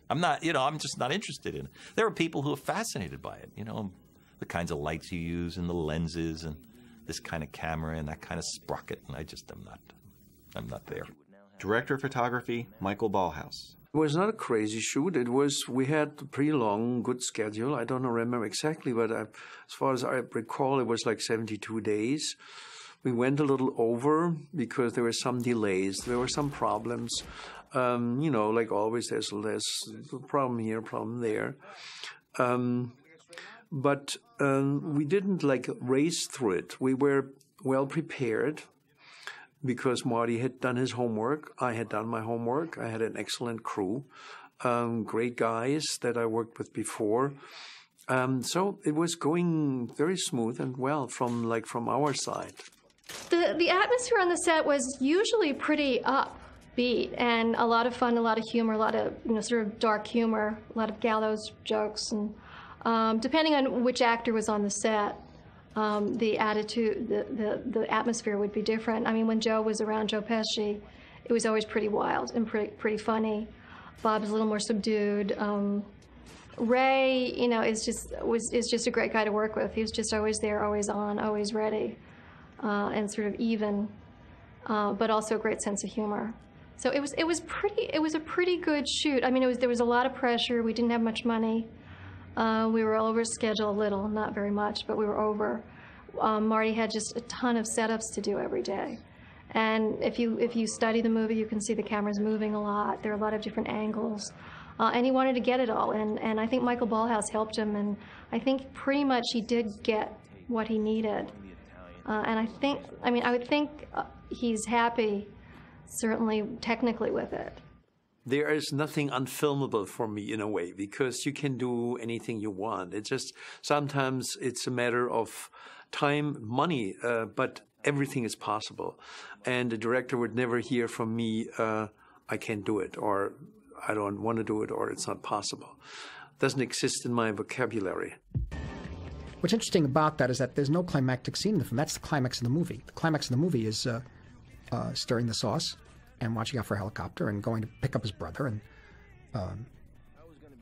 S2: I'm not, you know, I'm just not interested in it. There are people who are fascinated by it, you know, the kinds of lights you use and the lenses and this kind of camera and that kind of sprocket, and I'm not there.
S4: Director of Photography, Michael Ballhaus.
S6: It was not a crazy shoot. We had a pretty long, good schedule. I don't remember exactly, but as far as I recall, it was like 72 days. We went a little over because there were some delays. There were some problems. You know, like always, there's a problem here, a problem there. But we didn't race through it. We were well prepared, because Marty had done his homework. I had done my homework. I had an excellent crew, great guys that I worked with before. So it was going very smooth and well from our side.
S5: The atmosphere on the set was usually pretty upbeat and a lot of fun, a lot of humor, a lot of sort of dark humor, a lot of gallows jokes, and depending on which actor was on the set, the attitude, the atmosphere would be different. I mean, when Joe was around, Joe Pesci, it was always pretty wild and pretty funny. Bob's a little more subdued. Ray, is just a great guy to work with. He was just always there, always on, always ready, and sort of even, but also a great sense of humor. So it was a pretty good shoot. I mean, there was a lot of pressure. We didn't have much money. We were over schedule a little, not very much, but we were over. Marty had just a ton of setups to do every day. And if you study the movie, you can see the cameras moving a lot. There are a lot of different angles. And he wanted to get it all. And I think Michael Ballhaus helped him. And I think pretty much he did get what he needed. And I would think he's happy, certainly technically, with it.
S6: There is nothing unfilmable for me in a way, because you can do anything you want. It's just sometimes it's a matter of time, money, but everything is possible. And the director would never hear from me, I can't do it, or I don't want to do it, or it's not possible. It doesn't exist in my vocabulary.
S1: What's interesting about that is that there's no climactic scene in the film. That's the climax of the movie. The climax of the movie is stirring the sauce and watching out for a helicopter and going to pick up his brother, and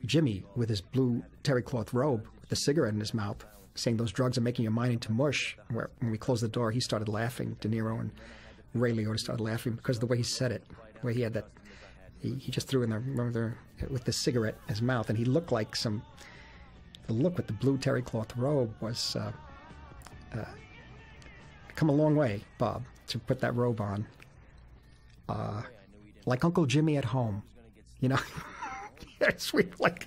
S1: Jimmy with his blue terry cloth robe with a cigarette in his mouth saying those drugs are making your mind into mush. Where when we closed the door, he started laughing. De Niro and Ray Liotta started laughing because of the way he said it, the way he had that. He just threw in there with the cigarette in his mouth, and he looked like the look with the blue terry cloth robe was come a long way, Bob, to put that robe on. Like Uncle Jimmy at home, sweet. Like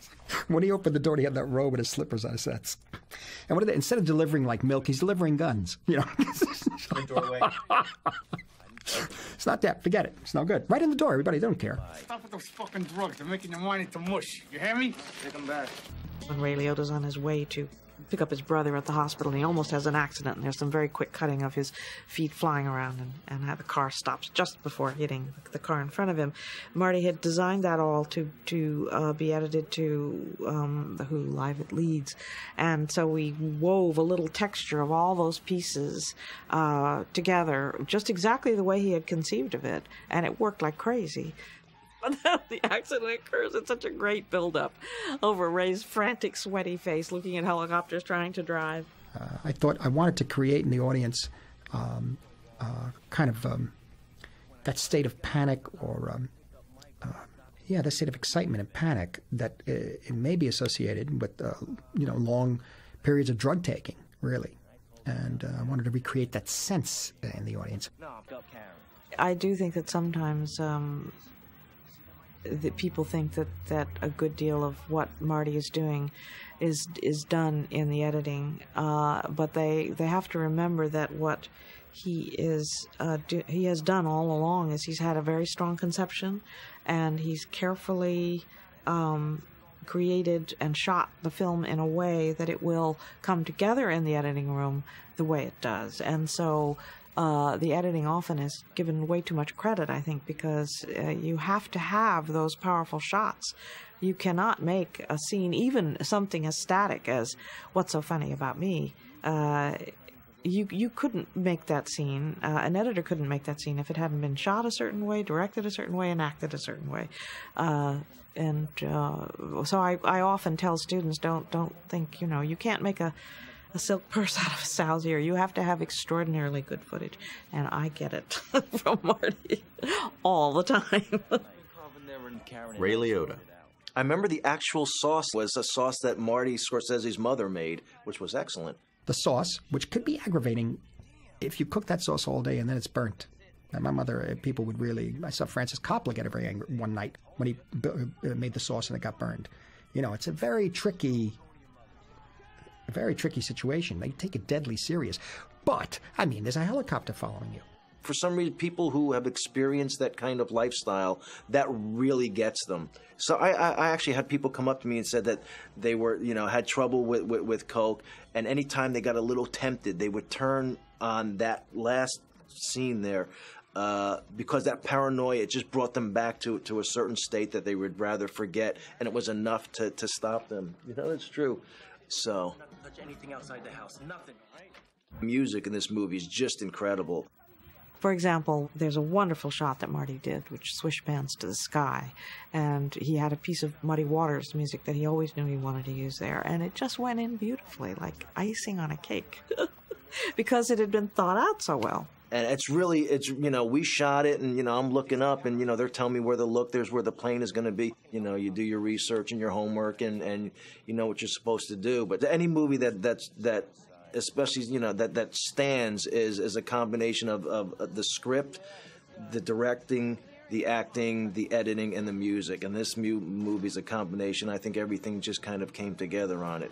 S1: when he opened the door, he had that robe and his slippers on his sets. And what are they? Instead of delivering like milk, he's delivering guns. It's not that. Forget it. It's no good. Right in the door. Everybody don't care.
S15: Stop with those fucking drugs. They're making your mind into mush. You hear me? Take them back.
S8: When Ray Liotta's on his way to pick up his brother at the hospital, and he almost has an accident, and there's some very quick cutting of his feet flying around, and how the car stops just before hitting the car in front of him. Marty had designed that all to be edited to the Who Live at Leeds, and so we wove a little texture of all those pieces together, just exactly the way he had conceived of it, and it worked like crazy. But then the accident occurs. It's such a great build-up over Ray's frantic, sweaty face looking at helicopters trying to drive.
S1: I wanted to create in the audience kind of that state of panic or, that state of excitement and panic that it may be associated with, long periods of drug taking, really. And I wanted to recreate that sense in the audience.
S8: I do think that sometimes that people think that a good deal of what Marty is doing is done in the editing, but they have to remember that what he has done all along is he's had a very strong conception, and he's carefully created and shot the film in a way that it will come together in the editing room the way it does. And so the editing often is given way too much credit, I think, because you have to have those powerful shots. You cannot make a scene, even something as static as "What's so funny about me?" You couldn't make that scene. An editor couldn't make that scene if it hadn't been shot a certain way, directed a certain way, and acted a certain way. So I often tell students, don't think, you can't make a silk purse out of a sow's ear. You have to have extraordinarily good footage, and I get it from Marty all the time.
S4: Ray Liotta.
S7: I remember the actual sauce was a sauce that Marty Scorsese's mother made, which was excellent.
S1: The sauce, which could be aggravating if you cook that sauce all day and then it's burnt. And my mother, people would really... I saw Francis Coppola get very angry one night when he made the sauce and it got burned. It's a very tricky situation. They take it deadly serious. But, there's a helicopter following you.
S7: For some reason, people who have experienced that kind of lifestyle, that really gets them. So I actually had people come up to me and said that they were, had trouble with coke, and anytime they got a little tempted, they would turn on that last scene there. Because that paranoia, it just brought them back to a certain state that they would rather forget, and it was enough to stop them. You know, it's true. So,
S10: Touch anything outside the house, nothing.
S7: music in this movie is just incredible.
S8: For example, there's a wonderful shot that Marty did, which swish pans to the sky, and he had a piece of Muddy Waters music that he always knew he wanted to use there, and it just went in beautifully, like icing on a cake, because it had been thought out so well.
S7: And it's you know, we shot it, and, you know, I'm looking up, and, you know, they're telling me where to look. There's where the plane is going to be. You know, you do your research and your homework, and you know what you're supposed to do. But any movie that especially, you know, that stands is a combination of the script, the directing, the acting, the editing, and the music. And this movie is a combination. I think everything just kind of came together on it.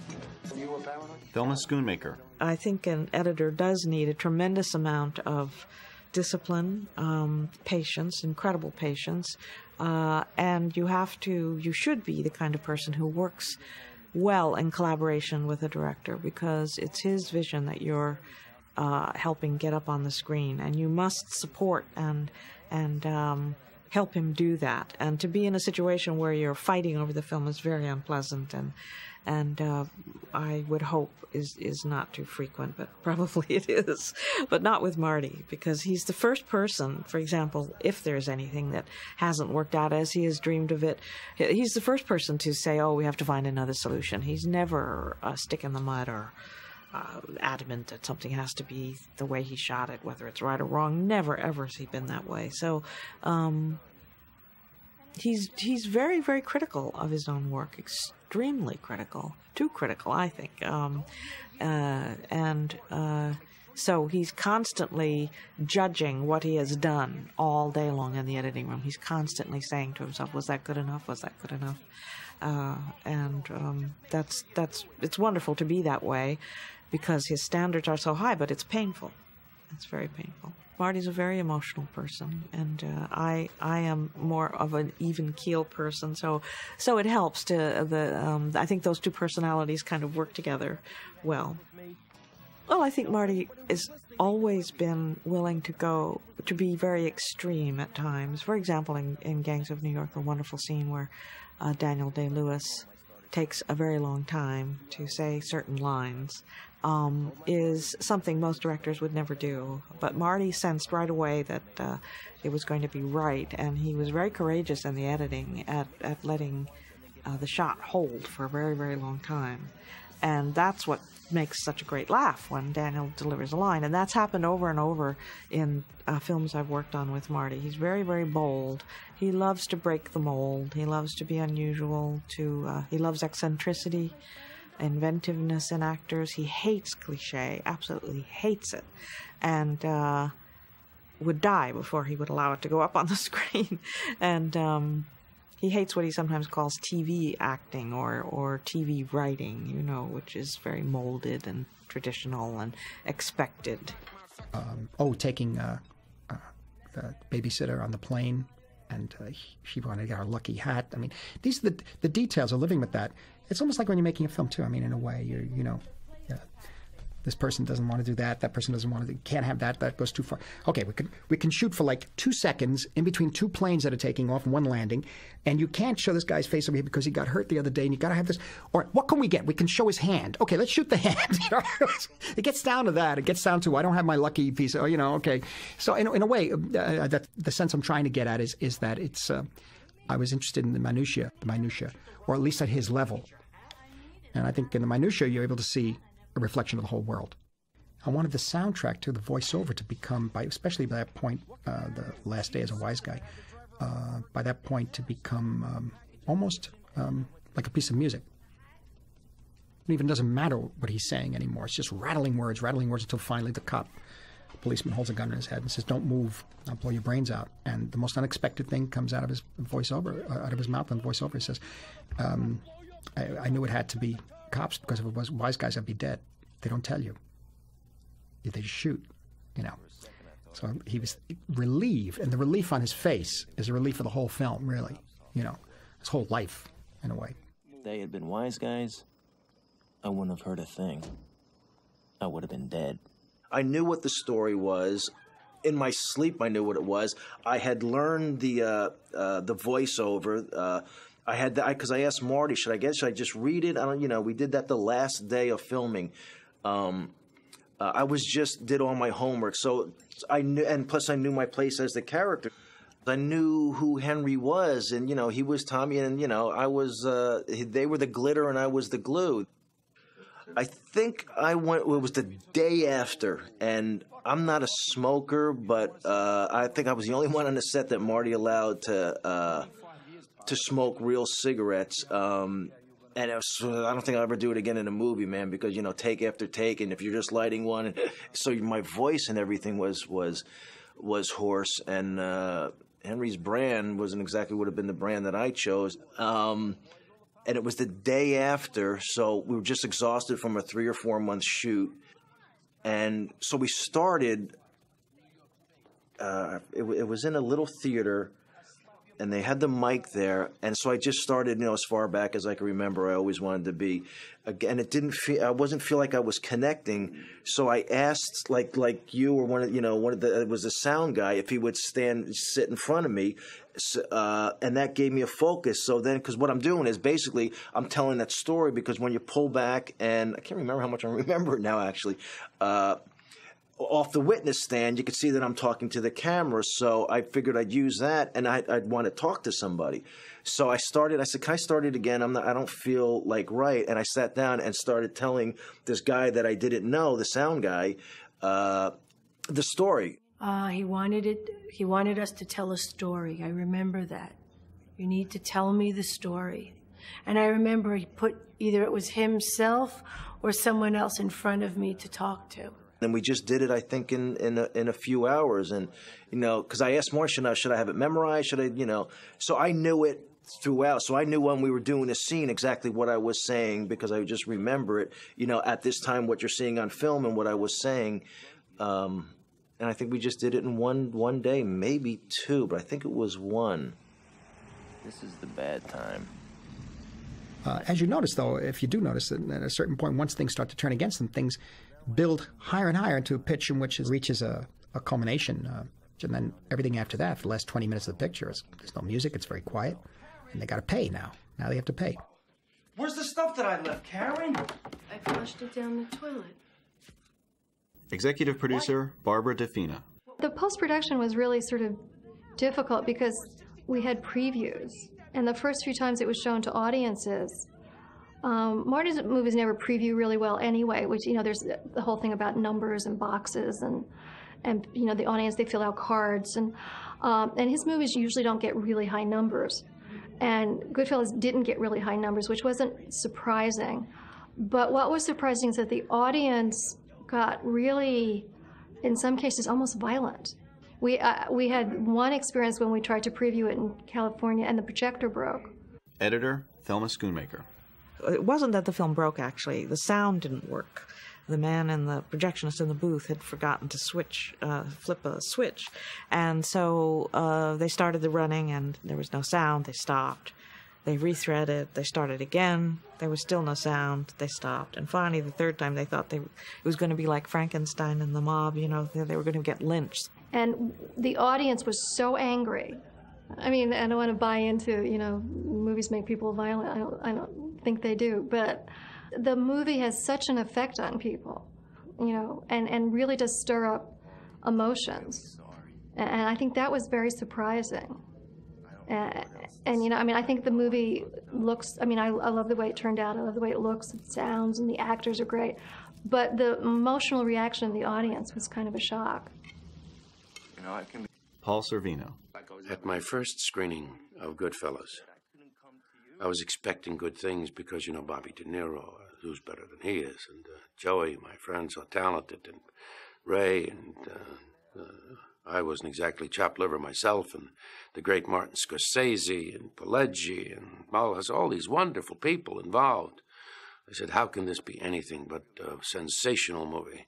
S4: Thelma Schoonmaker.
S8: I think an editor does need a tremendous amount of discipline, patience, incredible patience, and you should be the kind of person who works well in collaboration with a director, because it's his vision that you're helping get up on the screen, and you must support and help him do that. And to be in a situation where you're fighting over the film is very unpleasant, and I would hope is not too frequent, but probably it is. But not with Marty, because he's the first person, for example, if there's anything that hasn't worked out as he has dreamed of it, he's the first person to say, oh, we have to find another solution. He's never a stick in the mud or adamant that something has to be the way he shot it, whether it's right or wrong. Never, ever has he been that way. So he's very, very critical of his own work, extremely critical, too critical, I think. So he's constantly judging what he has done all day long in the editing room. He's constantly saying to himself, was that good enough? Was that good enough? It's wonderful to be that way, because his standards are so high, but it's painful. It's very painful. Marty's a very emotional person, and I am more of an even keel person, so it helps to I think those two personalities kind of work together well. Well, I think Marty has always been willing to be very extreme at times. For example, in Gangs of New York, the wonderful scene where Daniel Day-Lewis takes a very long time to say certain lines is something most directors would never do. But Marty sensed right away that it was going to be right, and he was very courageous in the editing at letting the shot hold for a very, very long time. And that's what makes such a great laugh when Daniel delivers a line. And that's happened over and over in films I've worked on with Marty. He's very, very bold. He loves to break the mold. He loves to be unusual. He loves eccentricity, inventiveness in actors. He hates cliche, absolutely hates it. And would die before he would allow it to go up on the screen. And he hates what he sometimes calls TV acting or TV writing, you know, which is very molded and traditional and expected.
S1: Taking the babysitter on the plane, and she wanted to get her lucky hat. I mean, these are the details of living with that. It's almost like when you're making a film too. I mean, in a way, this person doesn't want to do that. That person doesn't want to do. Can't have that. That goes too far. Okay, we can shoot for like 2 seconds in between two planes that are taking off and one landing, and you can't show this guy's face over here because he got hurt the other day, and you got to have this. Or what can we get? We can show his hand. Okay, let's shoot the hand. It gets down to that. It gets down to I don't have my lucky piece. Okay. So in a way, that the sense I'm trying to get at is that it's. I was interested in the minutia, or at least at his level, and I think in the minutia you're able to see a reflection of the whole world. I wanted the soundtrack to the voiceover to become, especially by that point, the last day as a wise guy, by that point to become almost like a piece of music. It even doesn't matter what he's saying anymore. It's just rattling words until finally the policeman holds a gun in his head and says, "Don't move, I'll blow your brains out." And the most unexpected thing comes out of his voiceover, out of his mouth in the voiceover. He says, I knew it had to be cops, because if it was wise guys, I'd be dead. They don't tell you. They just shoot, So he was relieved, and the relief on his face is a relief of the whole film, really, his whole life, in a way.
S10: If they had been wise guys, I wouldn't have heard a thing. I would have been dead.
S7: I knew what the story was, in my sleep I knew what it was. I had learned the voiceover. I had because I asked Marty, should I just read it? I don't, we did that the last day of filming. I did all my homework, so I knew, and plus I knew my place as the character. I knew who Henry was, and he was Tommy, and I was. They were the glitter, and I was the glue. I think I went. It was the day after, and I'm not a smoker, but I think I was the only one on the set that Marty allowed to smoke real cigarettes. And I don't think I'll ever do it again in a movie, man, because take after take, and if you're just lighting one, so my voice and everything was hoarse, and Henry's brand wasn't exactly would have been the brand that I chose. And it was the day after, so we were just exhausted from a 3 or 4 month shoot, and so we started. It was in a little theater. And they had the mic there, and so I just started, as far back as I can remember. I always wanted to be. Again, I wasn't feel like I was connecting. So I asked, like you or it was a sound guy, if he would sit in front of me, and that gave me a focus. So then, because what I'm doing is basically I'm telling that story, because when you pull back, and I can't remember how much I remember it now actually. Off the witness stand, you could see that I'm talking to the camera, so I figured I'd use that, and I'd want to talk to somebody. So I said, can I start it again? I don't feel right. And I sat down and started telling this guy that I didn't know, the sound guy, the story.
S12: He wanted us to tell a story. I remember that. You need to tell me the story. And I remember he put either it was himself or someone else in front of me to talk to.
S7: And we just did it, I think, in a few hours. And, because I asked Marcia, should I have it memorized? Should I, so I knew it throughout. So I knew when we were doing a scene exactly what I was saying, because I just remember it, at this time, what you're seeing on film and what I was saying. And I think we just did it in one day, maybe 2, but I think it was 1.
S10: This is the bad time.
S1: As you notice, though, if you do notice that at a certain point, once things start to turn against them, things build higher and higher into a pitch in which it reaches a culmination. And then everything after that, for the last 20 minutes of the picture, there's no music, it's very quiet. And they got to pay now. Now they have to pay.
S15: Where's the stuff that I left, Karen?
S12: I flushed it down the toilet.
S4: Executive producer, Barbara DeFina.
S5: The post-production was really sort of difficult because we had previews. And the first few times it was shown to audiences, Marty's movies never preview really well anyway, which, there's the whole thing about numbers and boxes and the audience, they fill out cards. And his movies usually don't get really high numbers. And Goodfellas didn't get really high numbers, which wasn't surprising. But what was surprising is that the audience got really, in some cases, almost violent. We had one experience when we tried to preview it in California, and the projector broke.
S4: Editor, Thelma Schoonmaker.
S8: It wasn't that the film broke, actually. The sound didn't work. The man and the projectionist in the booth had forgotten to flip a switch. And so they started the running, and there was no sound. They stopped. They rethreaded. They started again. There was still no sound. They stopped. And finally, the third time, they thought it was going to be like Frankenstein and the mob. They were going to get lynched. And the audience was so angry. I mean, I don't want to buy into, movies make people violent. I don't think they do. But the movie has such an effect on people, and really does stir up emotions. And I think that was very surprising. I think the movie looks, I love the way it turned out. I love the way it looks, it sounds, and the actors are great. But the emotional reaction of the audience was kind of a shock.
S4: Paul Sorvino.
S11: At my first screening of Goodfellas, I was expecting good things because, Bobby De Niro, who's better than he is, and Joey, my friend, so talented, and Ray, and I wasn't exactly chopped liver myself, and the great Martin Scorsese, and Pileggi, and all these wonderful people involved. I said, how can this be anything but a sensational movie?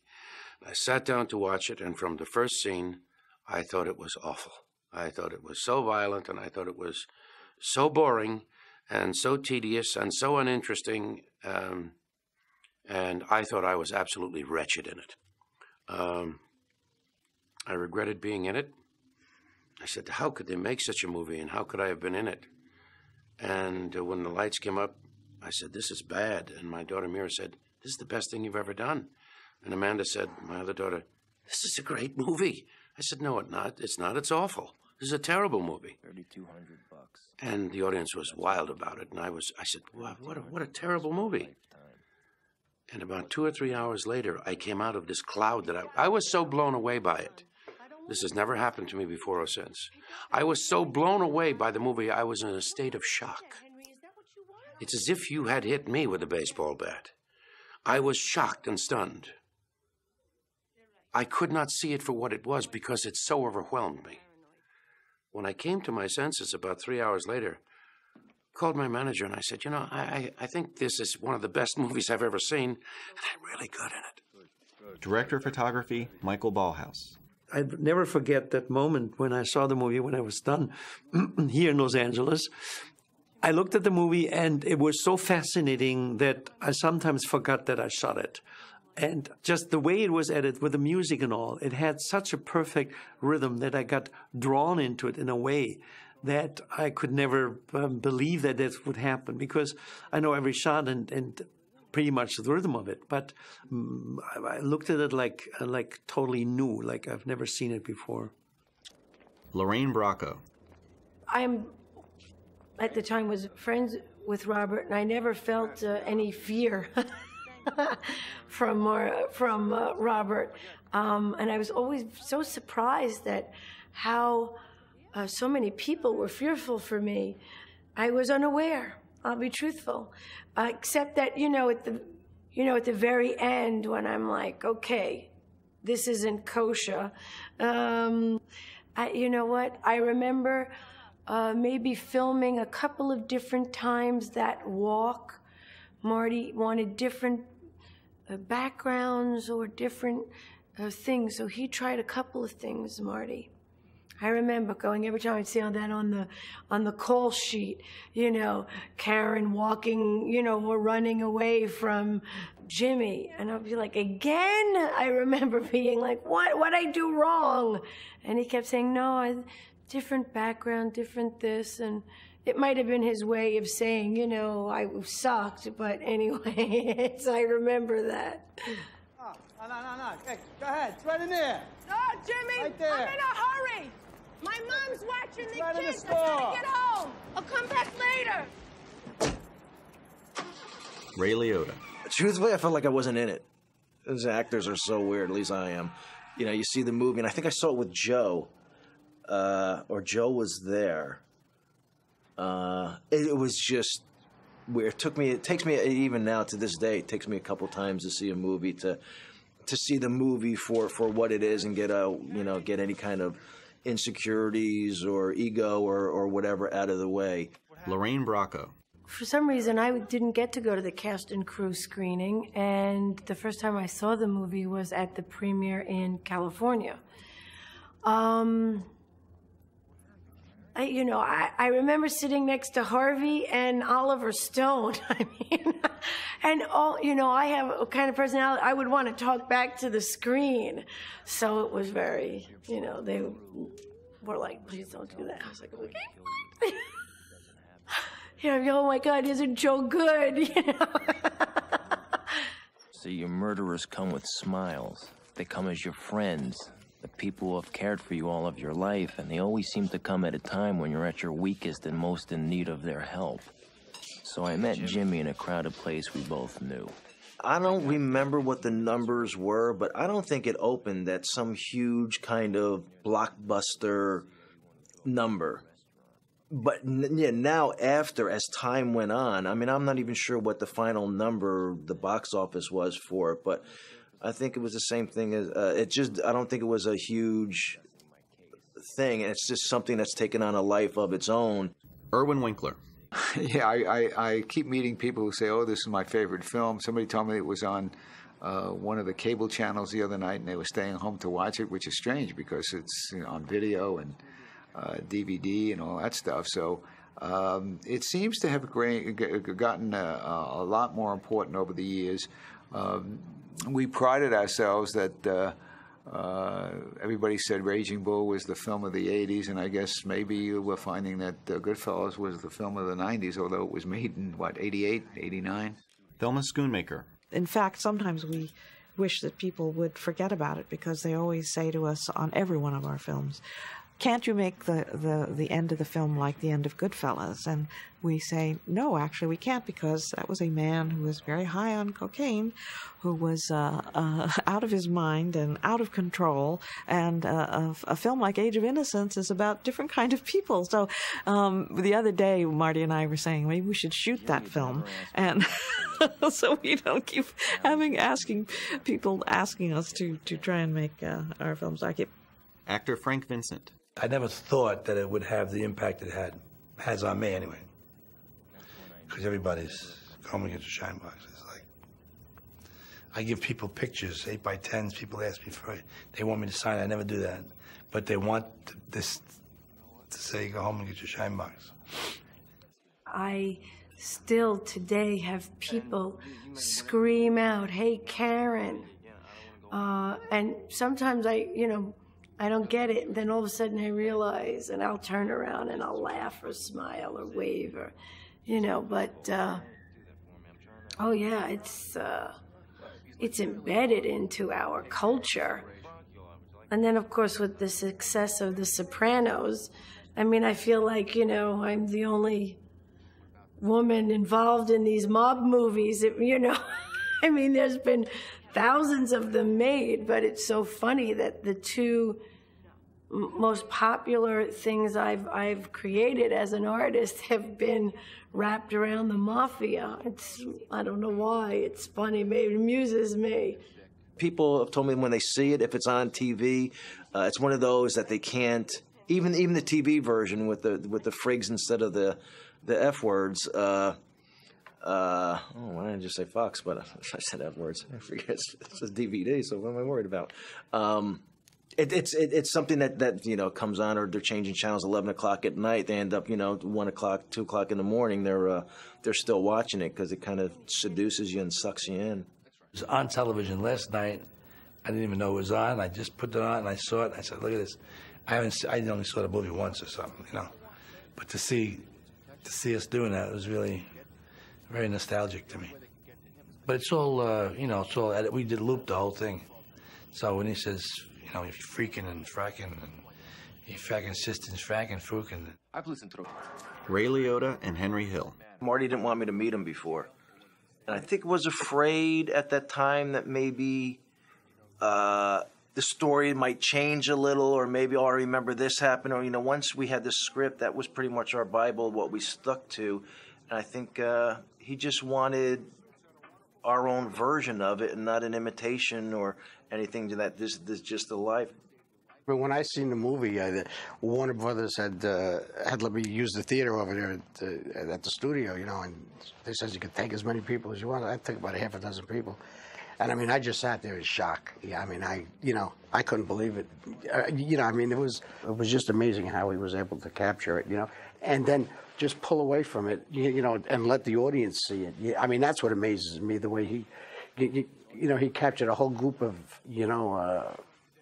S11: I sat down to watch it, and from the first scene, I thought it was awful. I thought it was so violent, and I thought it was so boring, and so tedious, and so uninteresting, and I thought I was absolutely wretched in it. I regretted being in it. I said, how could they make such a movie, and how could I have been in it? And when the lights came up, I said, this is bad. And my daughter Mira said, this is the best thing you've ever done. And Amanda said, my other daughter, this is a great movie. I said, no, it's not. It's not. It's awful. This is a terrible movie.
S10: $3,200.
S11: And the audience was wild about it. And I said, wow, what a terrible movie. And about 2 or 3 hours later, I came out of this cloud that I was so blown away by it. This has never happened to me before or since. I was so blown away by the movie, I was in a state of shock. It's as if you had hit me with a baseball bat. I was shocked and stunned. I could not see it for what it was because it so overwhelmed me. When I came to my senses about 3 hours later, I called my manager and I said, you know, I think this is one of the best movies I've ever seen, and I'm really good in it.
S4: Director of Photography, Michael Ballhaus.
S6: I'd never forget that moment when I saw the movie, when I was done here in Los Angeles. I looked at the movie and it was so fascinating that I sometimes forgot that I shot it. And just the way it was edited with the music and all, it had such a perfect rhythm that I got drawn into it in a way that I could never believe that this would happen, because I know every shot and pretty much the rhythm of it. At I looked at it like totally new, like I've never seen it before.
S4: Lorraine Bracco.
S12: At the time, was friends with Robert, and I never felt any fear from Robert. And I was always so surprised at how so many people were fearful for me. I was unaware. I'll be truthful, except that at the very end when I'm like, okay, this isn't kosher. You know what? I remember maybe filming a couple of different times that walk. Marty wanted different backgrounds or different things, so he tried a couple of things, Marty. I remember going every time I'd see that on the call sheet, Karen walking, or running away from Jimmy, and I'd be like, again? I remember being like, what'd I do wrong? And he kept saying, no, different background, different this, and it might have been his way of saying, I sucked, but anyway, I remember that.
S15: Oh, no. Hey, go ahead. It's right in there.
S19: No, Jimmy,
S15: right there.
S19: I'm in a hurry. My mom's watching the
S15: right
S19: kids.
S15: in the
S19: I
S15: store.
S19: gotta get home. I'll come back later.
S4: Ray Liotta.
S7: Truthfully, I felt like I wasn't in it. Those actors are so weird, at least I am. You see the movie, and I think I saw it with Joe, or Joe was there. It was just weird. It takes me, even now to this day, it takes me a couple times to see a movie, to see the movie for what it is, and get any kind of insecurities or ego or whatever out of the way.
S4: Lorraine Bracco.
S12: For some reason, I didn't get to go to the cast and crew screening, and the first time I saw the movie was at the premiere in California. I remember sitting next to Harvey and Oliver Stone. I have a kind of personality, I would want to talk back to the screen. So it was very, they were like, please don't do that. I was like, okay. Oh my God, isn't Joe good?
S10: So your murderers come with smiles. They come as your friends, the people who have cared for you all of your life, and they always seem to come at a time when you're at your weakest and most in need of their help. So I met Jimmy in a crowded place we both knew.
S7: I don't remember what the numbers were, but I don't think it opened at some huge kind of blockbuster number. But yeah, now as time went on, I'm not even sure what the final number the box office was for it, but I think it was the same thing as, I don't think it was a huge thing, and it's just something that's taken on a life of its own.
S4: Irwin Winkler.
S3: Yeah, I keep meeting people who say, oh, this is my favorite film. Somebody told me it was on one of the cable channels the other night, and they were staying home to watch it, which is strange because it's on video and DVD and all that stuff. So it seems to have gotten a lot more important over the years. We prided ourselves that Everybody said Raging Bull was the film of the 80s, and I guess maybe we're finding that Goodfellas was the film of the 90s, although it was made in, 88, 89?
S4: Thelma Schoonmaker.
S8: In fact, sometimes we wish that people would forget about it because they always say to us on every one of our films, can't you make the end of the film like the end of Goodfellas? And we say, no, actually we can't, because that was a man who was very high on cocaine, who was out of his mind and out of control, and a film like Age of Innocence is about different kind of people. So the other day, Marty and I were saying, maybe we should shoot that film, and so we don't keep asking people asking us to try and make our films like it.
S4: Actor Frank Vincent.
S14: I never thought that it would have the impact it has on me anyway. Because everybody's coming into shine boxes. Like, I give people pictures, 8x10s. People ask me for it. They want me to sign it. I never do that. But they want this to say, go home and get your shine box.
S12: I still today have people scream out, "Hey, Karen." And sometimes I don't get it. And then all of a sudden I realize, and I'll turn around and I'll laugh or smile or wave or, but, oh yeah, it's embedded into our culture. And then, of course, with the success of The Sopranos, I feel like, I'm the only woman involved in these mob movies, there's been thousands of them made, but it's so funny that the two most popular things I've created as an artist have been wrapped around the mafia. I don't know why. It's funny. Maybe it amuses me.
S7: People have told me when they see it, if it's on TV, it's one of those that they can't. Even the TV version with the frigs instead of the F words. Why didn't I just say Fox? But I said F words. I forget. It's a DVD, so what am I worried about? It's something that comes on, or they're changing channels 11 o'clock at night. They end up 1 o'clock, 2 o'clock in the morning. They're still watching it because it kind of seduces you and sucks you in.
S14: It was on television last night. I didn't even know it was on. I just put it on and I saw it. And I said, "Look at this." I only saw the movie once or something, But to see us doing that, it was really very nostalgic to me. But it's all, it's all. We did loop the whole thing. So when he says, you're freaking and fracking and you fracking sisters, fracking, fruking.
S4: Ray Liotta and Henry Hill.
S7: Marty didn't want me to meet him before. And I think was afraid at that time that maybe the story might change a little, or maybe, I remember this happened, or, once we had the script, that was pretty much our Bible, what we stuck to. And I think he just wanted our own version of it and not an imitation or anything to that. This is just the life.
S20: But when I seen the movie, Warner Brothers had let me use the theater over there at the studio, and they said you could take as many people as you want. I took about half a dozen people, and I just sat there in shock. Yeah, I couldn't believe it. It was just amazing how he was able to capture it, and then just pull away from it, and let the audience see it. Yeah, that's what amazes me, the way he captured a whole group of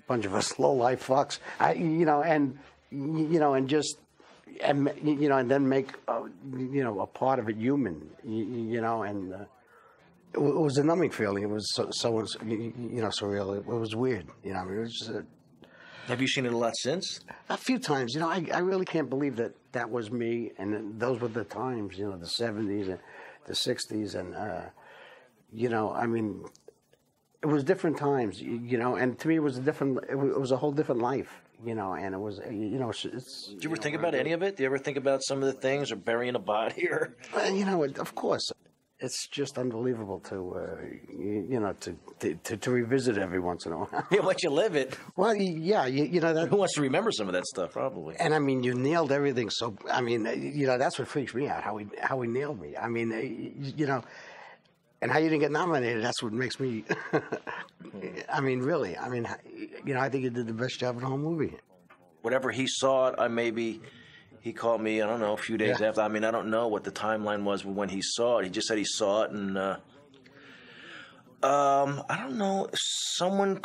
S20: bunch of us low life fucks, and then make a part of it human, and it was a numbing feeling. It was so surreal. It was weird, it was just
S7: Have you seen it a lot since?
S20: A few times. I really can't believe that was me, and those were the times, the 70s and the 60s, and it was different times, and to me it was a whole different life, and it was,
S7: Did you ever think about any of it? Do you ever think about some of the things, or burying a body, or?
S20: Of course. It's just unbelievable to revisit every once in a while.
S7: Yeah, once you live it.
S20: Well, yeah, that.
S7: Who wants to remember some of that stuff? Probably.
S20: And you nailed everything. So that's what freaks me out. How he nailed me. And how you didn't get nominated. That's what makes me. Really. I think you did the best job of the whole movie.
S7: Whatever he saw it, he called me, I don't know, a few days after. I don't know what the timeline was when he saw it. He just said he saw it, and I don't know.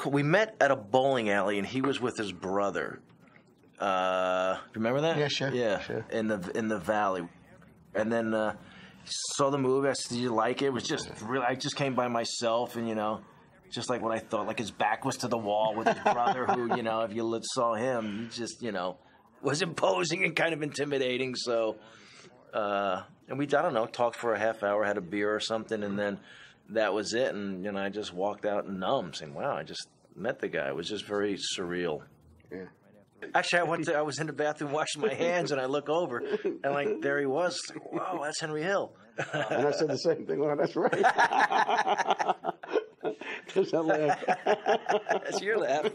S7: We met at a bowling alley, and he was with his brother. Do you remember that?
S20: Yeah, sure.
S7: Yeah,
S20: sure.
S7: in the valley, and then saw the movie. I said, "Did you like it?" It was just really. I just came by myself, and just like what I thought. Like his back was to the wall with his brother, who if you saw him, he just was imposing and kind of intimidating. So, and we I don't know, talked for a half hour, had a beer or something, and then that was it. And I just walked out numb, saying, "Wow, I just met the guy." It was just very surreal.
S20: Yeah.
S7: Actually, I was in the bathroom washing my hands, and I look over, and there he was. Like, wow, that's Henry Hill.
S20: And I said the same thing. Well, that's right. There's that laugh.
S7: That's your laugh.